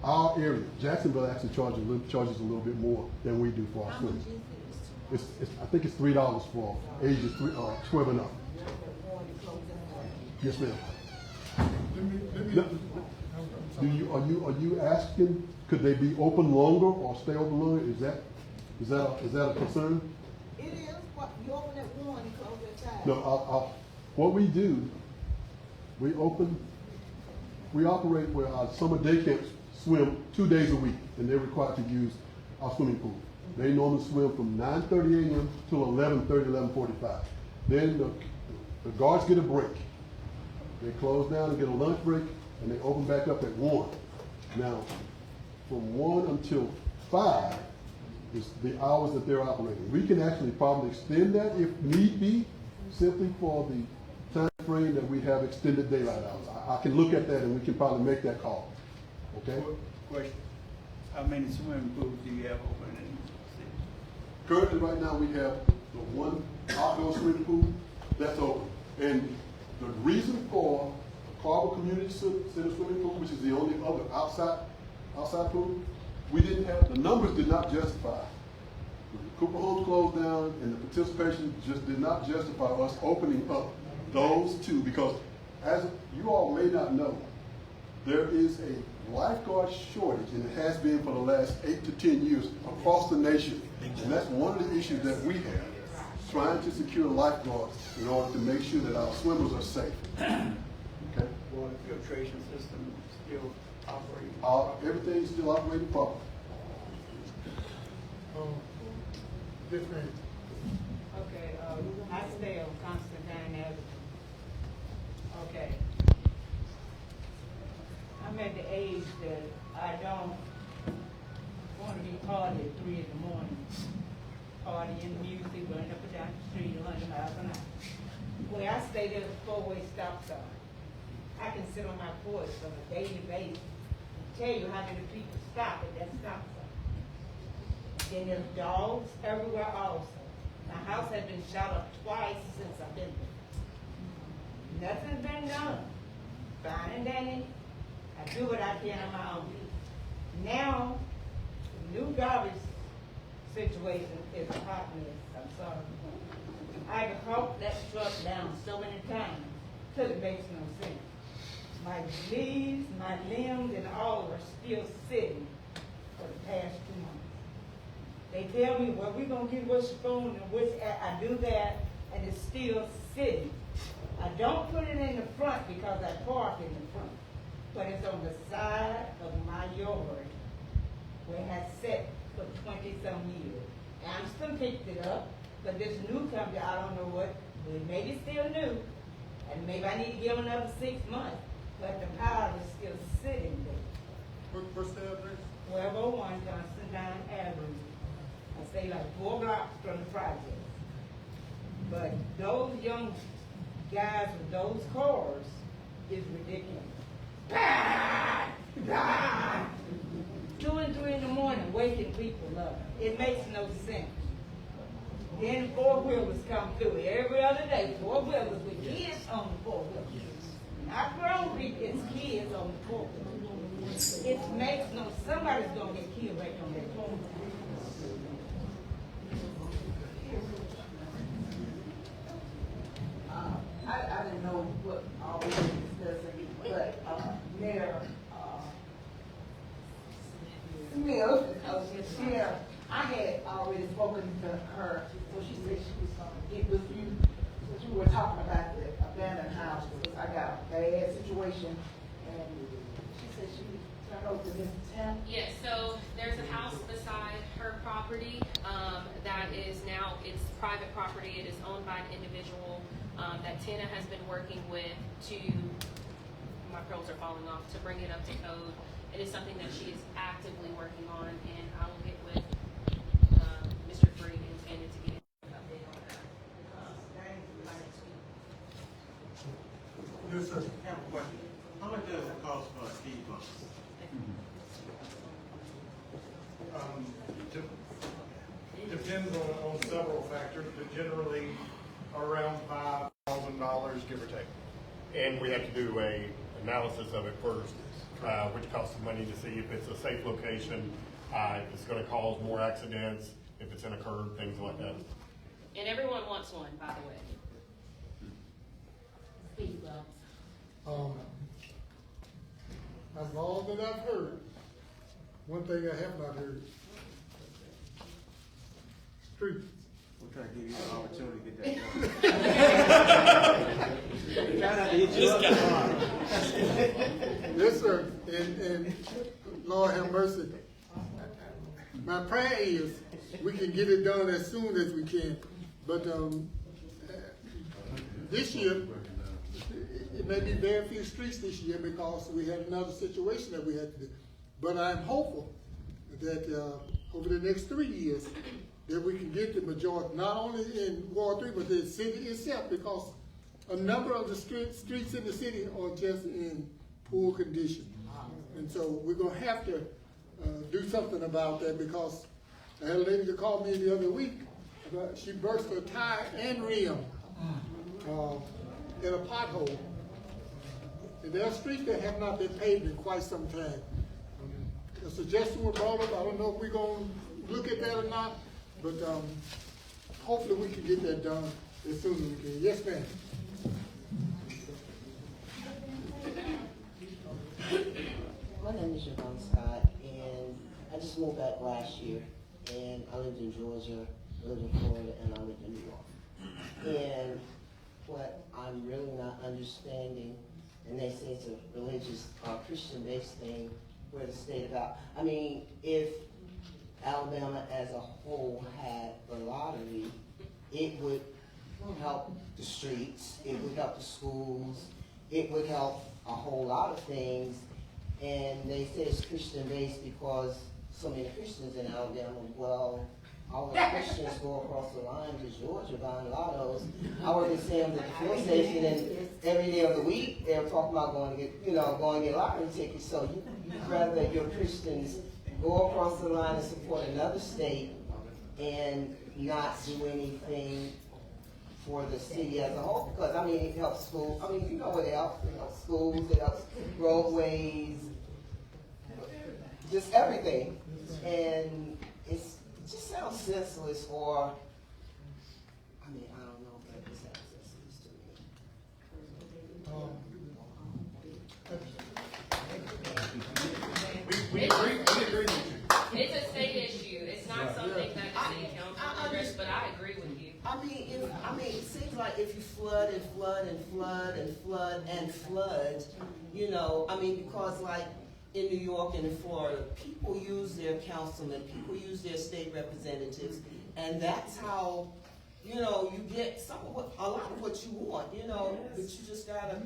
our area. Jacksonville actually charges a little bit more than we do for our swimming. I think it's $3 for ages 12 and up. Yes, ma'am. Are you asking, could they be open longer or stay open longer? Is that a concern? It is. You open at 1 and close at 5. No, what we do, we operate where our summer day camps swim 2 days a week, and they're required to use our swimming pool. They normally swim from 9:30 a.m. to 11:30, 11:45. Then the guards get a break. They close down and get a lunch break, and they open back up at 1. Now, from 1 until 5 is the hours that they're operating. We can actually probably extend that if need be, simply for the time frame that we have extended daylight hours. I can look at that and we can probably make that call. Okay? Question. How many swimming pools do you have open in the city? Currently, right now, we have the one outdoor swimming pool that's open. And the reason for Carver Community Center swimming pool, which is the only other outside pool, the numbers did not justify. Cooper Homes closed down, and the participation just did not justify us opening up those two, because as you all may not know, there is a lifeguard shortage, and it has been for the last 8 to 10 years across the nation. And that's one of the issues that we have, trying to secure lifeguards in order to make sure that our swimmers are safe. Okay? Water filtration system still operating? Everything's still operating properly. Different. Okay, I stay on Constantine Avenue. Okay. I'm at the age that I don't want to be party at 3 in the morning. Partying, music, running up and down the street, 100 miles an hour. Where I stay, there's a 4-way stop sign. I can sit on my porch on a daily basis and tell you how many people stop at that stop sign. Then there's dogs everywhere also. My house has been shot up twice since I've been there. Nothing's been done. Fine and dandy. I do what I can on my own. Now, the new garbage situation is a hot mess. I'm sorry. I've hawked that truck down so many times till it makes no sense. My leaves, my limbs, and all are still sitting for the past 2 months. They tell me, well, we're going to get which spoon and which, I do that, and it's still sitting. I don't put it in the front because I park in the front, but it's on the side of my yard where it has sat for 20-some years. Anniston picked it up, but this new company, I don't know what, maybe it's still new, and maybe I need to give them another 6 months, but the pile is still sitting there. What's the address? 1201 Constantine Avenue. I stay like 4 blocks from the project. But those young guys with those cars is ridiculous. 2 and 3 in the morning, waking people up. It makes no sense. Then 4-wheelers come through every other day. 4-wheelers with kids on the 4-wheelers. Not grown people, it's kids on the 4-wheelers. It makes no, somebody's gonna get killed right on that corner. I didn't know what all we were discussing, but Mayor Smith, I had already spoken to her, so she said she was going to get with you, since you were talking about the abandoned houses. I got a bad situation, and she said she turned over to Mr. Temp. Yes, so there's a house beside her property, that is now, it's private property, it is owned by an individual, that Tina has been working with to, my pearls are falling off, to bring it up to code. It is something that she is actively working on, and I will get with, Mr. Free and Tanya to get an update on that, by next week. Yes, sir. I have a question. How much does it cost for a speed bump? Depends on several factors, but generally around $5,000, give or take. And we have to do a analysis of it first, which costs some money to see if it's a safe location, if it's gonna cause more accidents, if it's in a curve, things like that. And everyone wants one, by the way. Speed bumps. That's all that I've heard. One thing I have not heard. Streets. We'll try to give you an opportunity to get that done. Try not to hit you up tomorrow. Yes, sir, and Lord have mercy. My prayer is we can get it done as soon as we can, but this year, it may be very few streets this year because we had another situation that we had to do. But I'm hopeful that over the next 3 years, that we can get the majority, not only in Ward 3, but the city itself, because a number of the streets in the city are just in poor condition. And so we're gonna have to do something about that, because I had a lady that called me the other week, she burst her tire and rim in a pothole. And there are streets that have not been paved in quite some time. A suggestion was brought up, I don't know if we're gonna look at that or not, but hopefully we can get that done as soon as we can. Yes, ma'am. My name is Yvonne Scott, and I just moved back last year, and I lived in Georgia, lived in Florida, and I lived in New York. And what I'm really not understanding, and they say it's a religious, Christian-based thing, where the state about, I mean, if Alabama as a whole had the lottery, it would help the streets, it would help the schools, it would help a whole lot of things, And they say it's Christian-based because so many Christians in Alabama. Well, all the Christians go across the line to Georgia buying lottos. I work at Sam's at the fuel station, and every day of the week they're talking about going to get lottery tickets. So you'd rather your Christians go across the line and support another state and not do anything for the city as a whole, because I mean it helps schools. I mean, you know what it helps? It helps schools, it helps roadways, just everything. And it just sounds senseless, or I mean, I don't know, but it sounds senseless to me. We agree with you. It's a state issue. It's not something that the city council addressed, but I agree with you. I mean, it seems like if you flood and flood and flood and flood and flood, you know, I mean, because like in New York and in Florida, people use their councilmen, people use their state representatives, and that's how, you know, you get a lot of what you want, you know, but you just gotta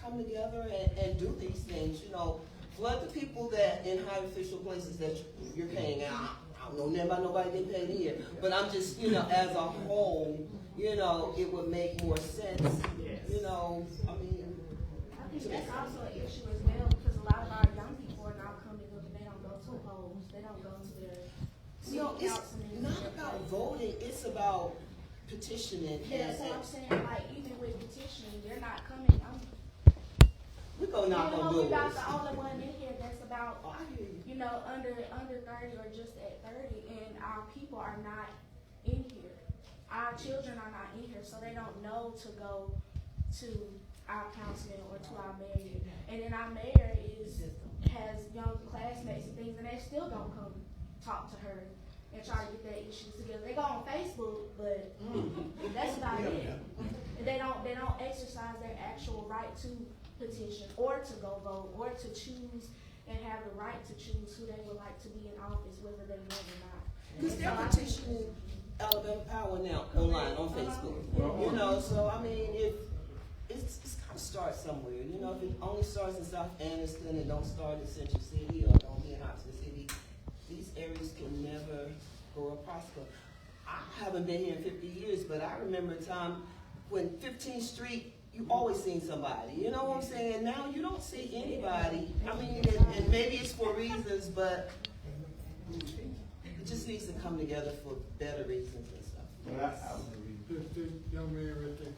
come together and do these things, you know. Flood the people that in high official places that you're paying out. I don't know nothing about nobody getting paid here, but I'm just, you know, as a whole, you know, it would make more sense, you know, I mean. I think that's also an issue as well, because a lot of our young people are now coming up and they don't go to polls, they don't go to their city councilmen. It's not about voting, it's about petitioning. Yeah, so I'm saying, like, even with petitioning, they're not coming, we go knock on doors. We're not the only one in here that's about, you know, under 30 or just at 30, and our people are not in here. Our children are not in here, so they don't know to go to our councilman or to our mayor. And then our mayor has young classmates and things, and they still don't come talk to her and try to get their issues together. They go on Facebook, but that's about it. And they don't exercise their actual right to petition or to go vote or to choose and have the right to choose who they would like to be in office, whether they want or not. Because they're petitioning Alabama Power now online on Facebook. You know, so I mean, it's got to start somewhere. You know, if it only starts in South Anniston and don't start in Central City or don't be in Harrington City, these areas can never grow or prosper. I haven't been here in 50 years, but I remember a time when 15th Street, you always seen somebody, you know what I'm saying? Now you don't see anybody. I mean, and maybe it's for reasons, but it just needs to come together for better reasons and stuff. This young man right there.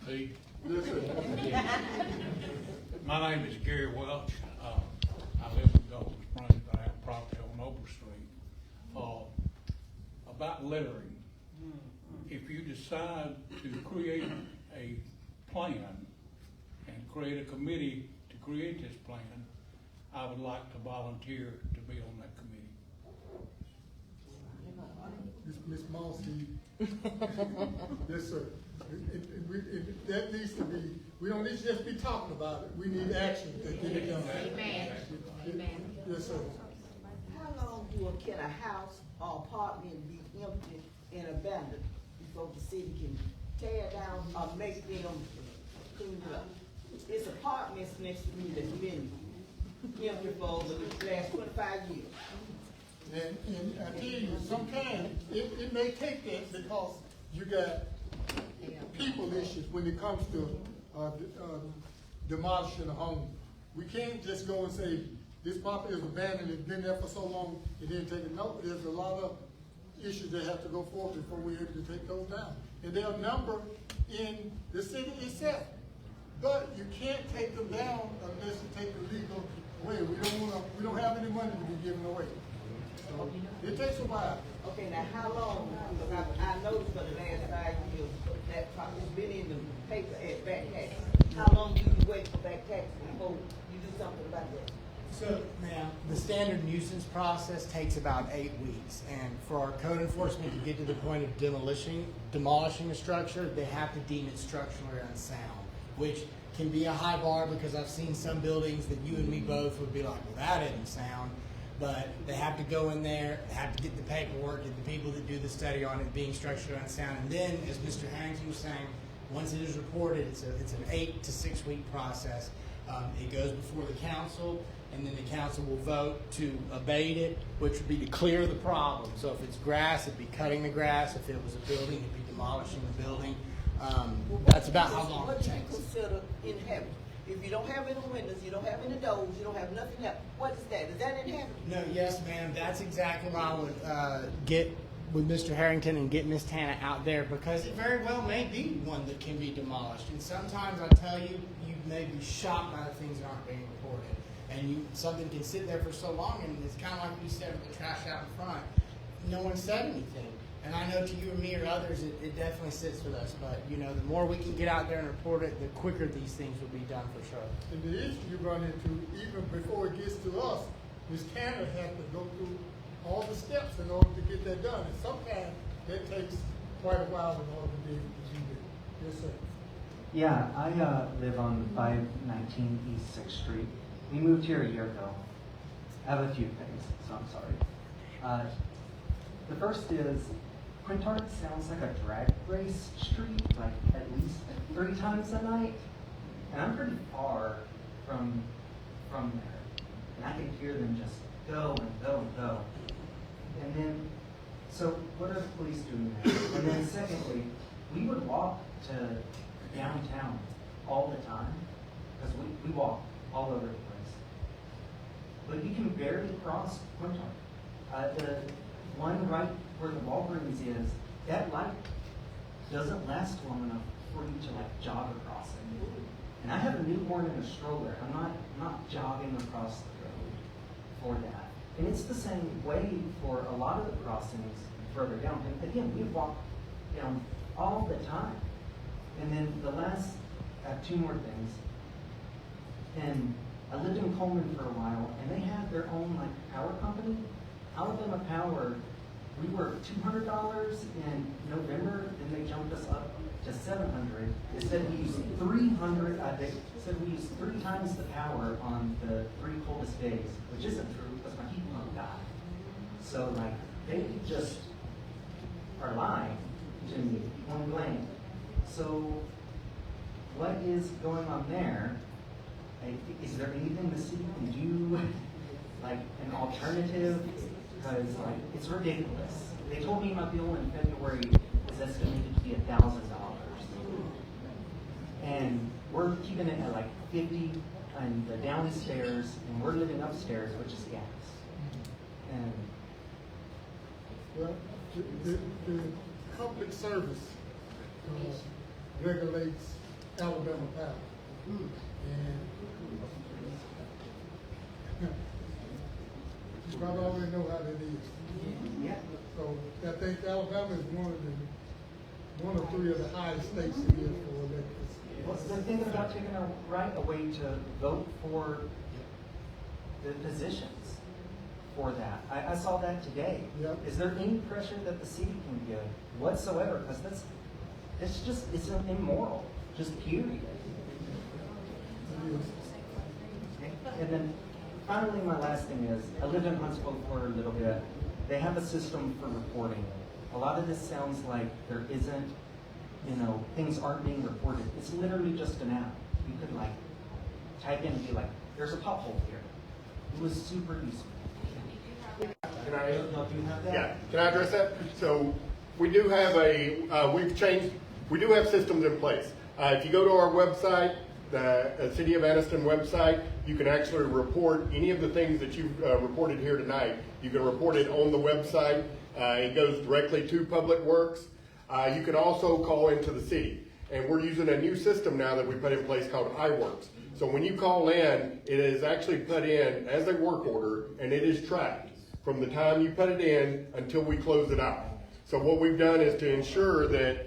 Hey. Listen. My name is Gary Welch. I live in Gulf Springs. I have property on Ober Street. About littering, if you decide to create a plan and create a committee to create this plan, I would like to volunteer to be on that committee. Ms. Mossy. Yes, sir. That needs to be, we don't need to just be talking about it. We need action to get it done. Amen. Amen. Yes, sir. How long can a house or apartment be empty and abandoned before the city can tear it down or make them clean it up? It's apartments next to me that's been empty for over the last 25 years. And I tell you, sometimes it may take that because you got people issues when it comes to demolishing a home. We can't just go and say, this property is abandoned, it's been there for so long, it didn't take it. No, there's a lot of issues that have to go forward before we're able to take those down. And there are a number in the city itself. But you can't take them down unless you take the legal way. We don't have any money to be giving away. So it takes a while. Okay, now how long, because I noticed for the last 5 years, that property's been in the paper at back tax. How long do you wait for back tax before you do something about that? So, ma'am, the standard nuisance process takes about 8 weeks, and for our code enforcement to get to the point of demolishing a structure, they have to deem it structurally unsound, which can be a high bar because I've seen some buildings that you and me both would be like, well, that isn't sound. But they have to go in there, they have to get the paperwork, get the people that do the study on it being structurally unsound. And then, as Mr. Harrington was saying, once it is reported, it's an 8 to 6 week process It goes before the council, and then the council will vote to abate it, which would be to clear the problem. So if it's grass, it'd be cutting the grass. If it was a building, it'd be demolishing the building. That's about how long it What do you takes. consider inhabitable? If you don't have any windows, you don't have any doors, you don't have nothing else, what is that? Is that inhabitable? No, yes, ma'am. That's exactly why I would get with Mr. Harrington and get Miss Tana out there, because it very well may be one that can be demolished. And sometimes I tell you, you may be shocked by the things that aren't being reported. And something can sit there for so long, and it's kind of like we said with the trash out in front. No one said anything. And I know to you and me or others, it definitely sits with us. But, you know, the more we can get out there and report it, the quicker these things will be done for sure. And the issue you run into, even before it gets to us, Ms. Tanner has to go through all the steps in order to get that done. And sometimes that takes quite a while in order to be able to do that. Yes, sir. Yeah, I live on 519 East 6th Street. We moved here a year ago. I have a few things, so I'm sorry. The first is, Quintard sounds like a drag race street, like at least 3 times a night. And I'm pretty far from there. And I can hear them just go and go and go. And then, so what are the police doing there? And then secondly, we would walk to downtown all the time, because we walk all over the place. But you can barely cross Quintard. The one right where the Walgreens is, that light doesn't last long enough for you to like jog across it. And I have a newborn in a stroller. I'm not jogging across the road for that. And it's the same way for a lot of the crossings further down. And again, we walk down all the time. And then I have 2 more things. And I lived in Coleman for a while, and they had their own like power company. Alabama Power, we were $200 in November, and they jumped us up to $700. They said we used 300. They said we used 3 times the power on the 3 coldest days, which isn't true because my heat pump died. So like they just are lying to me, point blank. So what is going on there? Is there anything the city can do, like an alternative? Because like it's ridiculous. They told me my bill in February is estimated to be $1,000, and we're keeping it at like 50 on the downstairs, and we're living upstairs, which is gas. And well, the public service regulates Alabama Power. And you probably already know how that is. Yeah. So I think Alabama is one of 3 of the highest states to give for electricity. What's the thing about taking a right away to vote for the positions for that? I saw that today. Yep. Is there any pressure that the city can give whatsoever? Because it's immoral, just period. And then finally, my last thing is, I lived in Huntsville for a little bit. They have a system for reporting. A lot of this sounds like there isn't, things aren't being reported. It's literally just an app. You could like type in and be like, there's a pothole here. It was super useful. Can I? Do you have that? Yeah. Can I address that? So we do have we do have systems in place. If you go to our website, the City of Anniston website, you can actually report any of the things that you've reported here tonight. You can report it on the website. It goes directly to Public Works. You can also call into the city. And we're using a new system now that we put in place called iWorks. So when you call in, it is actually put in as a work order, and it is tracked from the time you put it in until we close it out. So what we've done is to ensure that,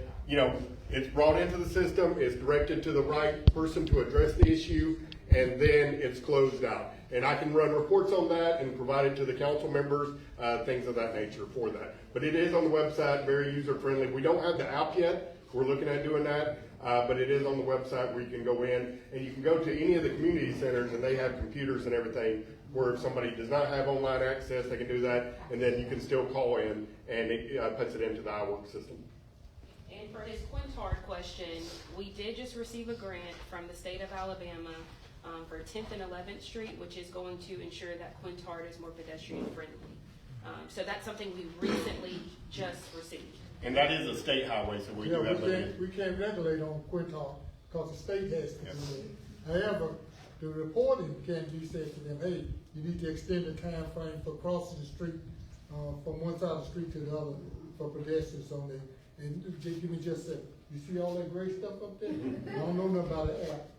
it's brought into the system, it's directed to the right person to address the issue, and then it's closed out. And I can run reports on that and provide it to the council members, things of that nature for that. But it is on the website, very user-friendly. We don't have the app yet. We're looking at doing that, but it is on the website where you can go in, and you can go to any of the community centers, and they have computers and everything, where if somebody does not have online access, they can do that, and then you can still call in, and it puts it into the iWork system. And for his Quintard question, we did just receive a grant from the state of Alabama for 10th and 11th Street, which is going to ensure that Quintard is more pedestrian friendly. So that's something we recently just received. And that is a state highway, so we Yeah, do have that. we can't regulate on Quintard, because the state has to do that. However, the reporting can be said to them, hey, you need to extend the time frame for crossing the street, from one side of the street to the other for pedestrians on there. And give me just a second. You see all that gray stuff up there? I don't know nothing about the app.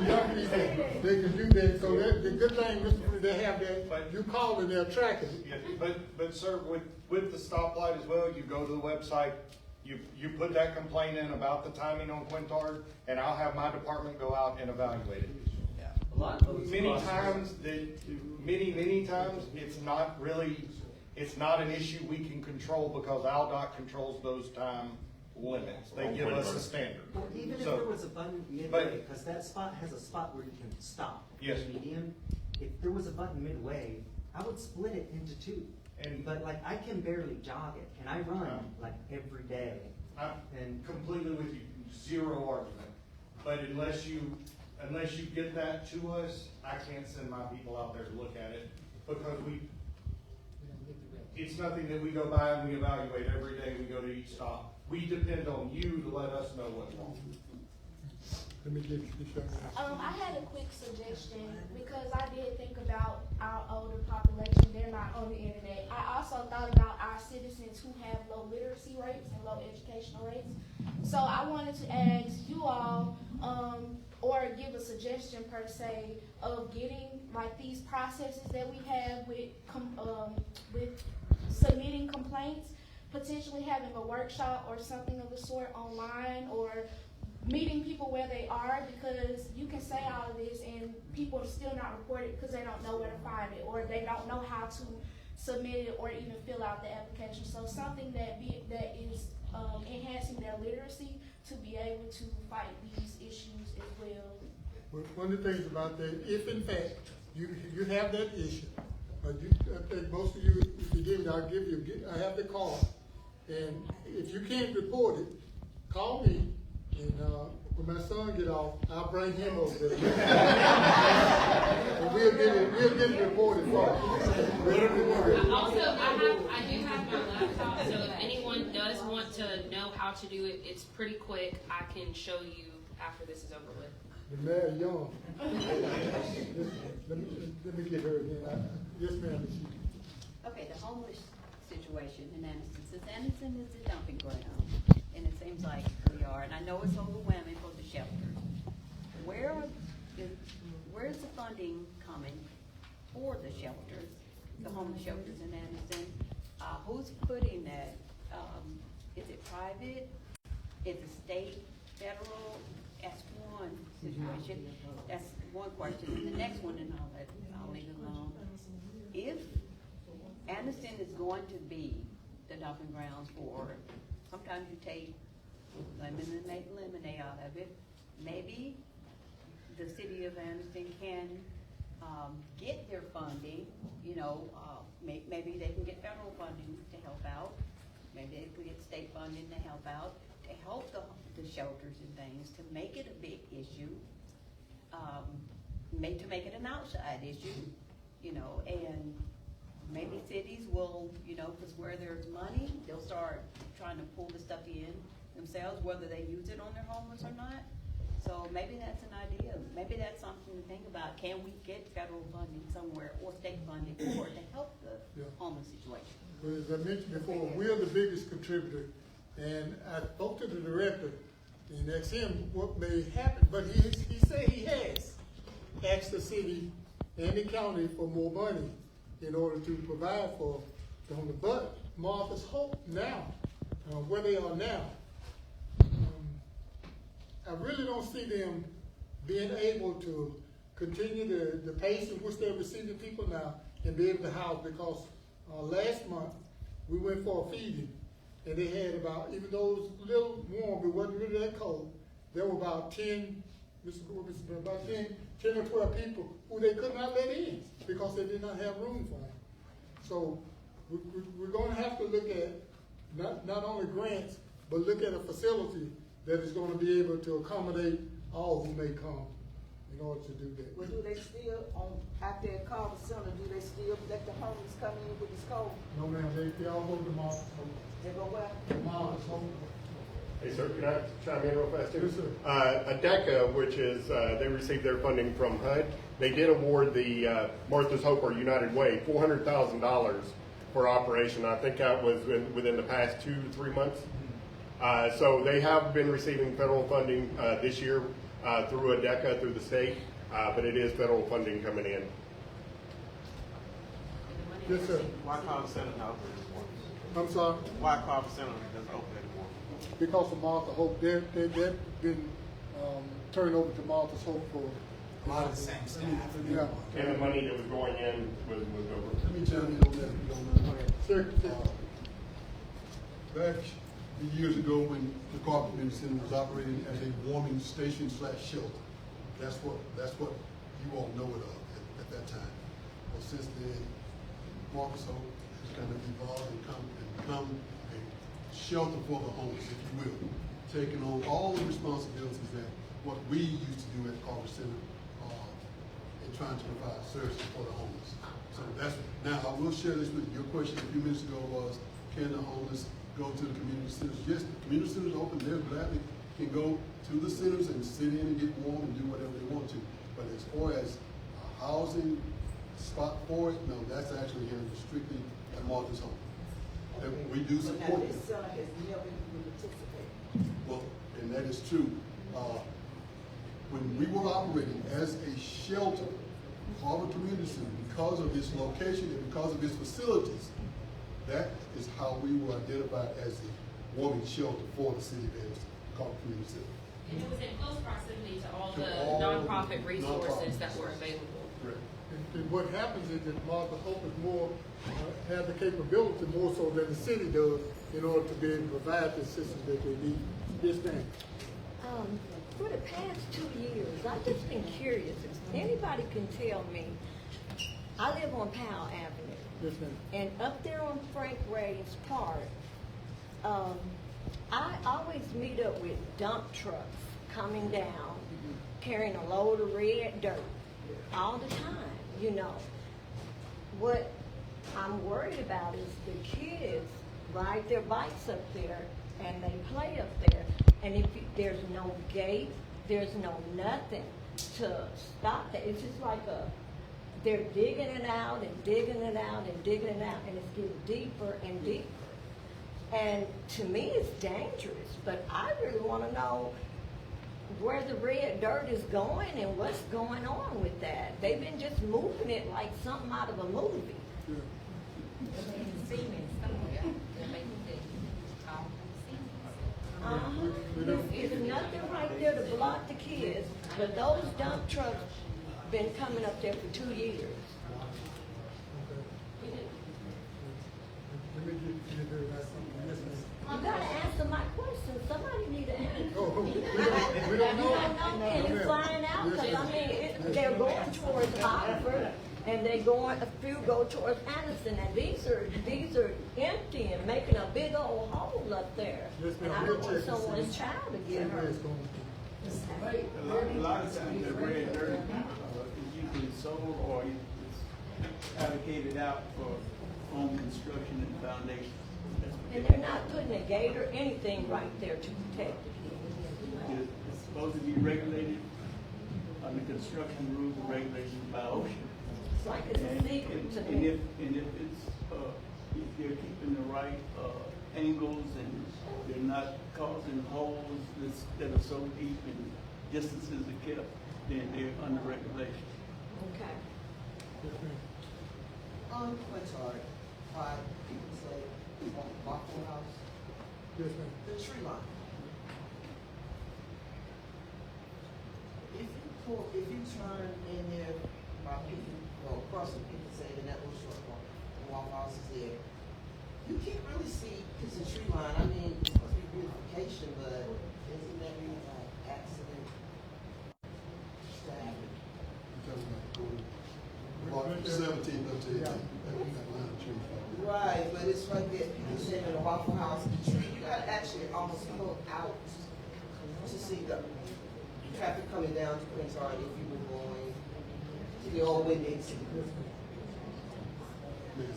Young people, they can do that, so that, the good thing, Mr. Fruit, they have that, you call and they'll track it. Yeah, but sir, with the stoplight as well, you go to the website, you put that complaint in about the timing on Quintard, and I'll have my department go out and evaluate it. A lot of those Many crossings- times, many times, it's not an issue we can control because ALDOT controls those time limits. They give us a standard. Well, even if So- there was a button midway, because that spot has a spot where you can stop. Yes. Median. If there was a button midway, I would split it into two. But like, I can barely jog it, and I run like every day. I'm completely with you, zero argument. But unless you get that to us, I can't send my people out there to look at it because it's nothing that we go by and we evaluate every day we go to each stop. We depend on you to let us know what's wrong. Let me get you this. I had a quick suggestion because I did think about our older population. They're not on the internet. I also thought about our citizens who have low literacy rates and low educational rates. So I wanted to ask you all, or give a suggestion per se of getting like these processes that we have with submitting complaints, potentially having a workshop or something of the sort online, or meeting people where they are, because you can say all of this and people are still not reported because they don't know where to find it, or they don't know how to submit it or even fill out the application. So something that is enhancing their literacy to be able to fight these issues as well. One of the things about that, if in fact you have that issue, I think most of you, if you give me, I have the card, and if you can't report it, call me, and when my son get off, I'll bring him over there. And we'll get it reported for you. Also, I do have my laptop, so if anyone does want to know how to do it, it's pretty quick. I can show you after this is over with. The mayor young. Let me get her again. Yes, ma'am. Okay, the homeless situation in Anniston. Since Anniston is a dumping ground, and it seems like we are, and I know it's overwhelming for the shelters. Where's the funding coming for the shelters, the homeless shelters in Anniston? Who's putting that? Is it private? Is it state, federal? That's one situation. That's one question. And the next one, and I'll leave it alone. If Anniston is going to be the dumping grounds for, sometimes you take lemon and make lemonade out of it, maybe the city of Anniston can get their funding, maybe they can get federal funding to help out, maybe they can get state funding to help out, to help the shelters and things, to make it a big issue, to make it an outside issue, and maybe cities will, because where there's money, they'll start trying to pull the stuff in themselves, whether they use it on their homeless or not. So maybe that's an idea. Maybe that's something to think about. Can we get federal funding somewhere or state funding for it to help the homeless situation? Well, as I mentioned before, we're the biggest contributor, and I spoke to the director and asked him what may happen, but he said he has asked the city and the county for more money in order to provide for the homeless. But Martha's Hope now, where they are now, I really don't see them being able to continue the pace in which they're receiving people now and be able to house, because last month we went for a feeding and they had about, even though it was a little warm, it wasn't really that cold, there were about 10 or 12 people who they could not let in because they did not have room for them. So we're going to have to look at not only grants, but look at a facility that is going to be able to accommodate all who may come in order to do that. Well, do they still, out there at Carver Center, do they still let the homeless come in with this cold? No, ma'am, they all go to Martha's Hope. They go where? Martha's Hope. Hey, sir, can I chime in real fast too? Yes, sir. ADECA, which is, they received their funding from HUD, they did award the Martha's Hope or United Way $400,000 for operation. I think that was within the past 2 to 3 months. So they have been receiving federal funding this year through ADECA, through the state, but it is federal funding coming in. Yes, sir. Why Carver Center not open anymore? I'm sorry? Why Carver Center doesn't open anymore? Because of Martha Hope, they've been turned over to Martha's Hope for A lot of the same staff. Yeah. And the money that was going in was moved over. Let me chime in on that if you don't mind. Sir, Back years ago when the Carver Community Center was operating as a warming station / shelter, that's what you all know it of at that time. Well, since then, Marcus Hope has kind of evolved and become a shelter for the homeless, if you will, taking on all the responsibilities that what we used to do at Carver Center in trying to provide services for the homeless. So that's, now I will share this with you. Your question a few minutes ago was, can the homeless go to the community centers? Yes, the community centers are open. They're gladly can go to the centers and sit in and get warm and do whatever they want to. But as far as a housing spot for it, no, that's actually here strictly at Martha's Home. And we do But now support this them. center has never even participated. Well, and that is true. When we were operating as a shelter, Carver Community Center, because of its location and because of its facilities, that is how we were identified as the warming shelter for the city of Anniston, Carver Community Center. And it was in close proximity to all To the all nonprofit resources nonprofits. that were available. Correct. and what happens is that Martha Hope is more, have the capability more so than the city does in order to be able to provide the assistance that they need. Yes, ma'am. For the past 2 years, I've just been curious. If anybody can tell me, I live on Powell Avenue. Yes, ma'am. And up there on Frank Ray's Park, I always meet up with dump trucks coming down, carrying a load of red dirt all the time, you know. What I'm worried about is the kids ride their bikes up there and they play up there. And if there's no gate, there's no nothing to stop that. It's just like they're digging it out and digging it out and digging it out, and it's getting deeper and deeper. And to me, it's dangerous, but I really want to know where the red dirt is going and what's going on with that. They've been just moving it like something out of a movie. There's nothing right there to block the kids, but those dump trucks been coming up there for 2 years. Let me get her back on. Yes, ma'am. You gotta answer my question. Somebody need to answer. Oh, we don't know. You don't know, and you ma'am. find out, Yes, because I ma'am. mean, they're going towards Harvard, and they going, a few go towards Anniston, and these are empty and making a big old hole up there. Yes, And ma'am. I We'll don't want check and someone's see. child to See get where hurt. it's going. A lot of times that red dirt is usually sold or it's allocated out for home construction and foundation. And they're not putting a gate or anything right there to protect the kids. It's supposed to be regulated under construction rules and regulations by OSHA. It's like it's a secret to And me. if it's, if they're keeping the right, angles and they're not causing holes that are so deep and distances are kept, then they're under regulation. Okay. What's hard, why people say, Waffle House, Yes, ma'am. the tree line. If you turn in there by people, well, across the people say the network short walk, the Waffle House is there. You can't really see, because the tree line, I mean, it's supposed to be beautification, but isn't that really like accident? Staff. Mark 17 up to 18. That line of trees. Right, but it's like that, people say in the Waffle House, the tree, you gotta actually almost look out to see the traffic coming down to Quintard if you were going to the old Wind exit?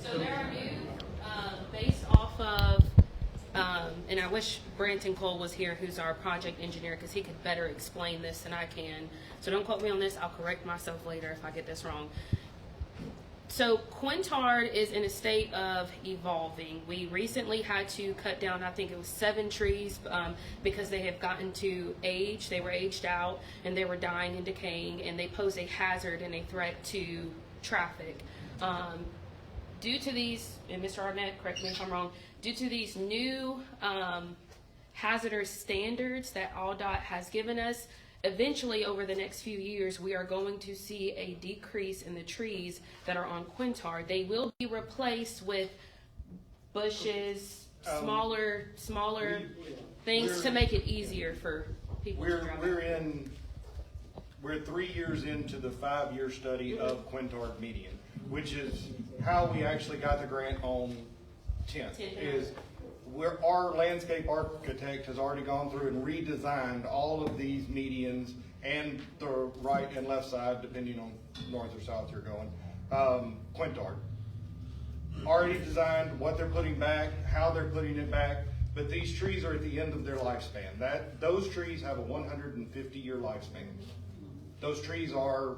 So there are new, based off of, and I wish Branton Cole was here, who's our project engineer, because he could better explain this than I can. So don't quote me on this. I'll correct myself later if I get this wrong. So Quintard is in a state of evolving. We recently had to cut down, I think it was 7 trees because they have gotten to age. They were aged out and they were dying and decaying, and they pose a hazard and a threat to traffic. Due to these, and Mr. Arnett, correct me if I'm wrong, due to these new hazardous standards that ALDOT has given us, eventually over the next few years, we are going to see a decrease in the trees that are on Quintard. They will be replaced with bushes, smaller things to make it easier for people to drive. We're 3 years into the 5-year study of Quintard median, which is how we actually got the grant on 10th. Is where our landscape architect has already gone through and redesigned all of these medians and the right and left side, depending on north or south you're going. Quintard already designed what they're putting back, how they're putting it back, but these trees are at the end of their lifespan. Those trees have a 150-year lifespan. Those trees are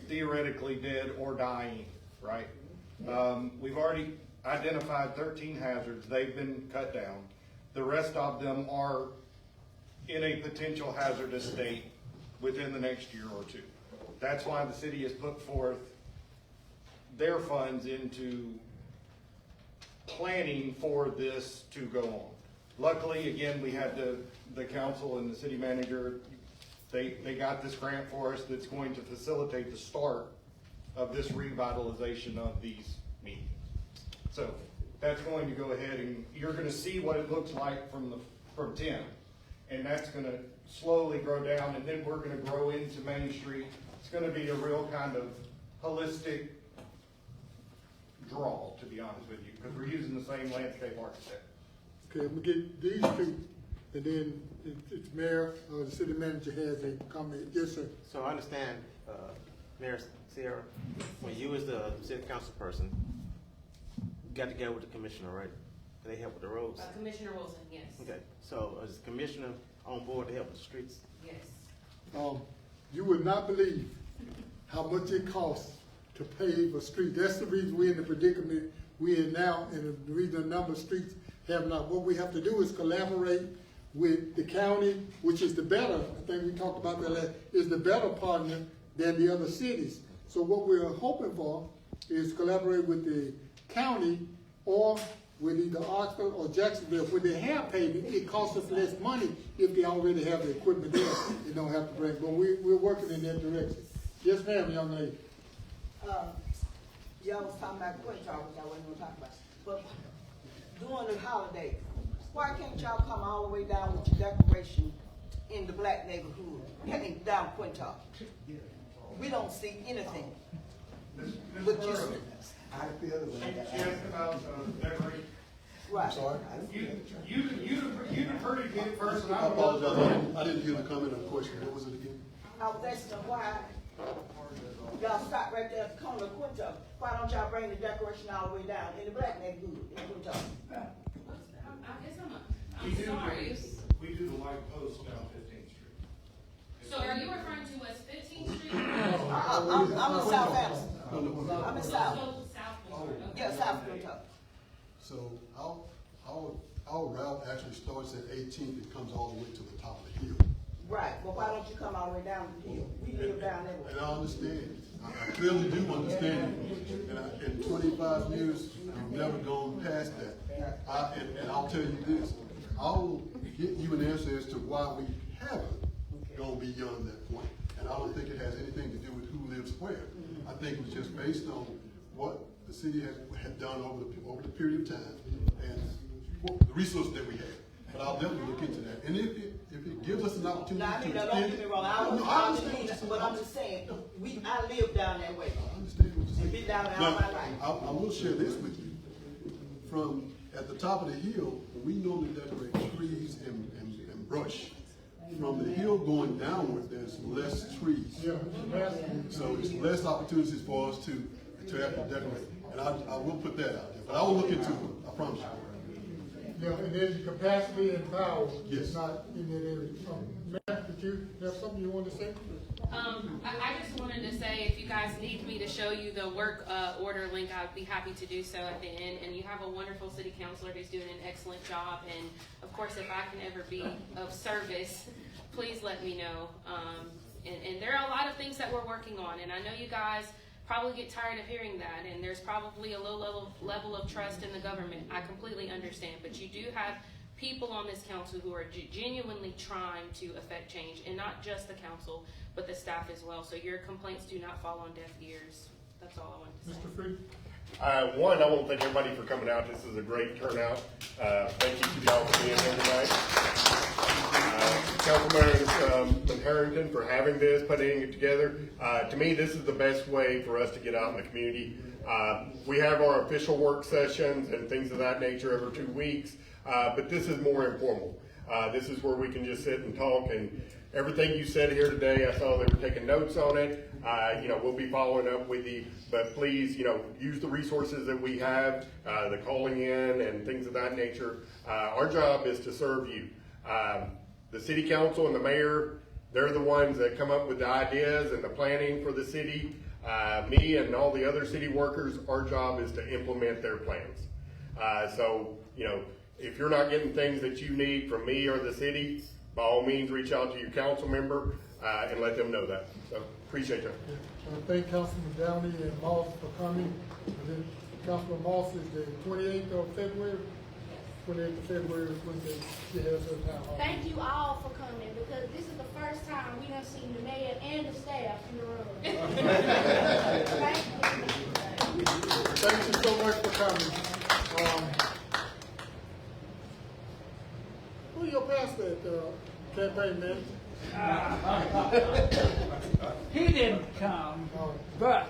theoretically dead or dying, right? We've already identified 13 hazards. They've been cut down. The rest of them are in a potential hazardous state within the next year or two. That's why the city has put forth their funds into planning for this to go on. Luckily, again, we had the council and the city manager, they got this grant for us that's going to facilitate the start of this revitalization of these medians. So that's going to go ahead, and you're going to see what it looks like from 10, and that's going to slowly grow down, and then we're going to grow into Main Street. It's going to be a real kind of holistic draw, to be honest with you, because we're using the same landscape architect. Okay, we get these two, and then it's mayor or the city manager has a comment. Yes, sir. So I understand, Mayor Sierra, when you as the city council person, you got together with the commissioner, right? They help with the roads? Commissioner Wilson, yes. Okay, so is the commissioner on board to help with the streets? Yes. You would not believe how much it costs to pave a street. That's the reason we're in the predicament we're in now, and the reason a number of streets have not. What we have to do is collaborate with the county, which is the better, I think we talked about that, is the better partner than the other cities. So what we're hoping for is collaborate with the county or with either Oxford or Jacksonville. When they have paving, it costs us less money if they already have the equipment there. They don't have to bring, but we're working in that direction. Yes, ma'am, young lady. Y'all was talking about Quintard, which I wasn't gonna talk about. But during the holiday, why can't y'all come all the way down with your decoration in the black neighborhood, heading down Quintard? We don't see anything. But just, I feel the way She asked about decoration. right. Sorry? You heard it get first, and I apologize, I didn't hear the comment or the question. What was it again? I was asking why y'all stop right there at the corner of Quintard. Why don't y'all bring the decoration all the way down in the black neighborhood in Quintard? I guess We I'm do sorry. We do the light post down 15th Street. So are you referring to as 15th Street? I'm in South Anniston. I'm in South. South Quintard, okay. Yeah, South Quintard. So our route actually starts at 18th, it comes all the way to the top of the hill. Right, well, why don't you come all the way down the hill? We live down there. And I understand, I clearly do understand it. And in 25 years, I've never gone past that. And I'll tell you this, I'll get you an answer as to why we haven't gone beyond that point. And I don't think it has anything to do with who lives where. I think it was just based on what the city had done over the period of time and the resources that we had. But I'll definitely look into that. And if it gives us an opportunity Now, I mean, to don't extend get me it. wrong, I understand. but I'm just saying, I live down that way. I understand what you're saying. And been down there all Now, my life. I will share this with you. From at the top of the hill, we normally decorate trees and brush. from the hill going downward, there's less trees. Yeah, So it's less opportunities for us to have to decorate. And I will put that out there, but I will look into it, I promise you. yeah, and then the capacity and power Yes. is not in that area. Matt, did you have something you wanted to say? I just wanted to say, if you guys need me to show you the work order link, I'd be happy to do so at the end. And you have a wonderful city councilor who's doing an excellent job. And of course, if I can ever be of service, please let me know. And there are a lot of things that we're working on. And I know you guys probably get tired of hearing that. And there's probably a low level of trust in the government. I completely understand. But you do have people on this council who are genuinely trying to affect change, and not just the council, but the staff as well. So your complaints do not fall on deaf ears. That's all I wanted to say. Mr. Freed? One, I want to thank everybody for coming out. This is a great turnout. Thank you to y'all for being here tonight. Councilman Harrington for having this, putting it together. To me, this is the best way for us to get out in the community. We have our official work sessions and things of that nature every 2 weeks, but this is more informal. This is where we can just sit and talk, and everything you said here today, I saw they were taking notes on it. We'll be following up with you, but please, use the resources that we have, the calling in and things of that nature. Our job is to serve you. The city council and the mayor, they're the ones that come up with the ideas and the planning for the city. Me and all the other city workers, our job is to implement their plans. If you're not getting things that you need from me or the city, by all means, reach out to your council member and let them know that. So, appreciate that. I thank Councilman Downey and Moss for coming. And then Councilman Moss is the 28th of February. 28th of February is when she has her town hall. Thank you all for coming, because this is the first time we done seen the mayor and the staff in the room. Thank you. Thank you so much for coming. Who your pastor at campaign manager? He didn't come, but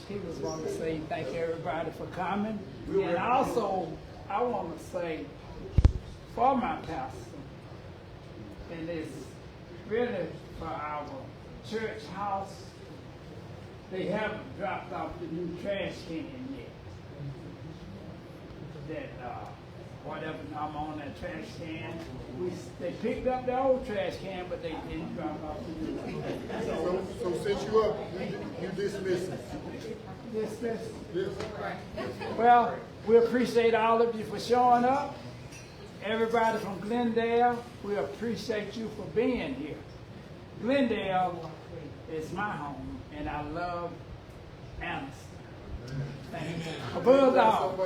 he was going to say thank everybody for coming. And also, I want to say for my pastor, and it's really for our church house, they haven't dropped off the new trash can yet. That whatever I'm on that trash can, they picked up the old trash can, but they didn't drop off the new one. So since you up, you dismiss it. Dismiss? Yes. Well, we appreciate all of you for showing up. Everybody from Glendale, we appreciate you for being here. Glendale is my home, and I love Anniston. Thank you. Above all.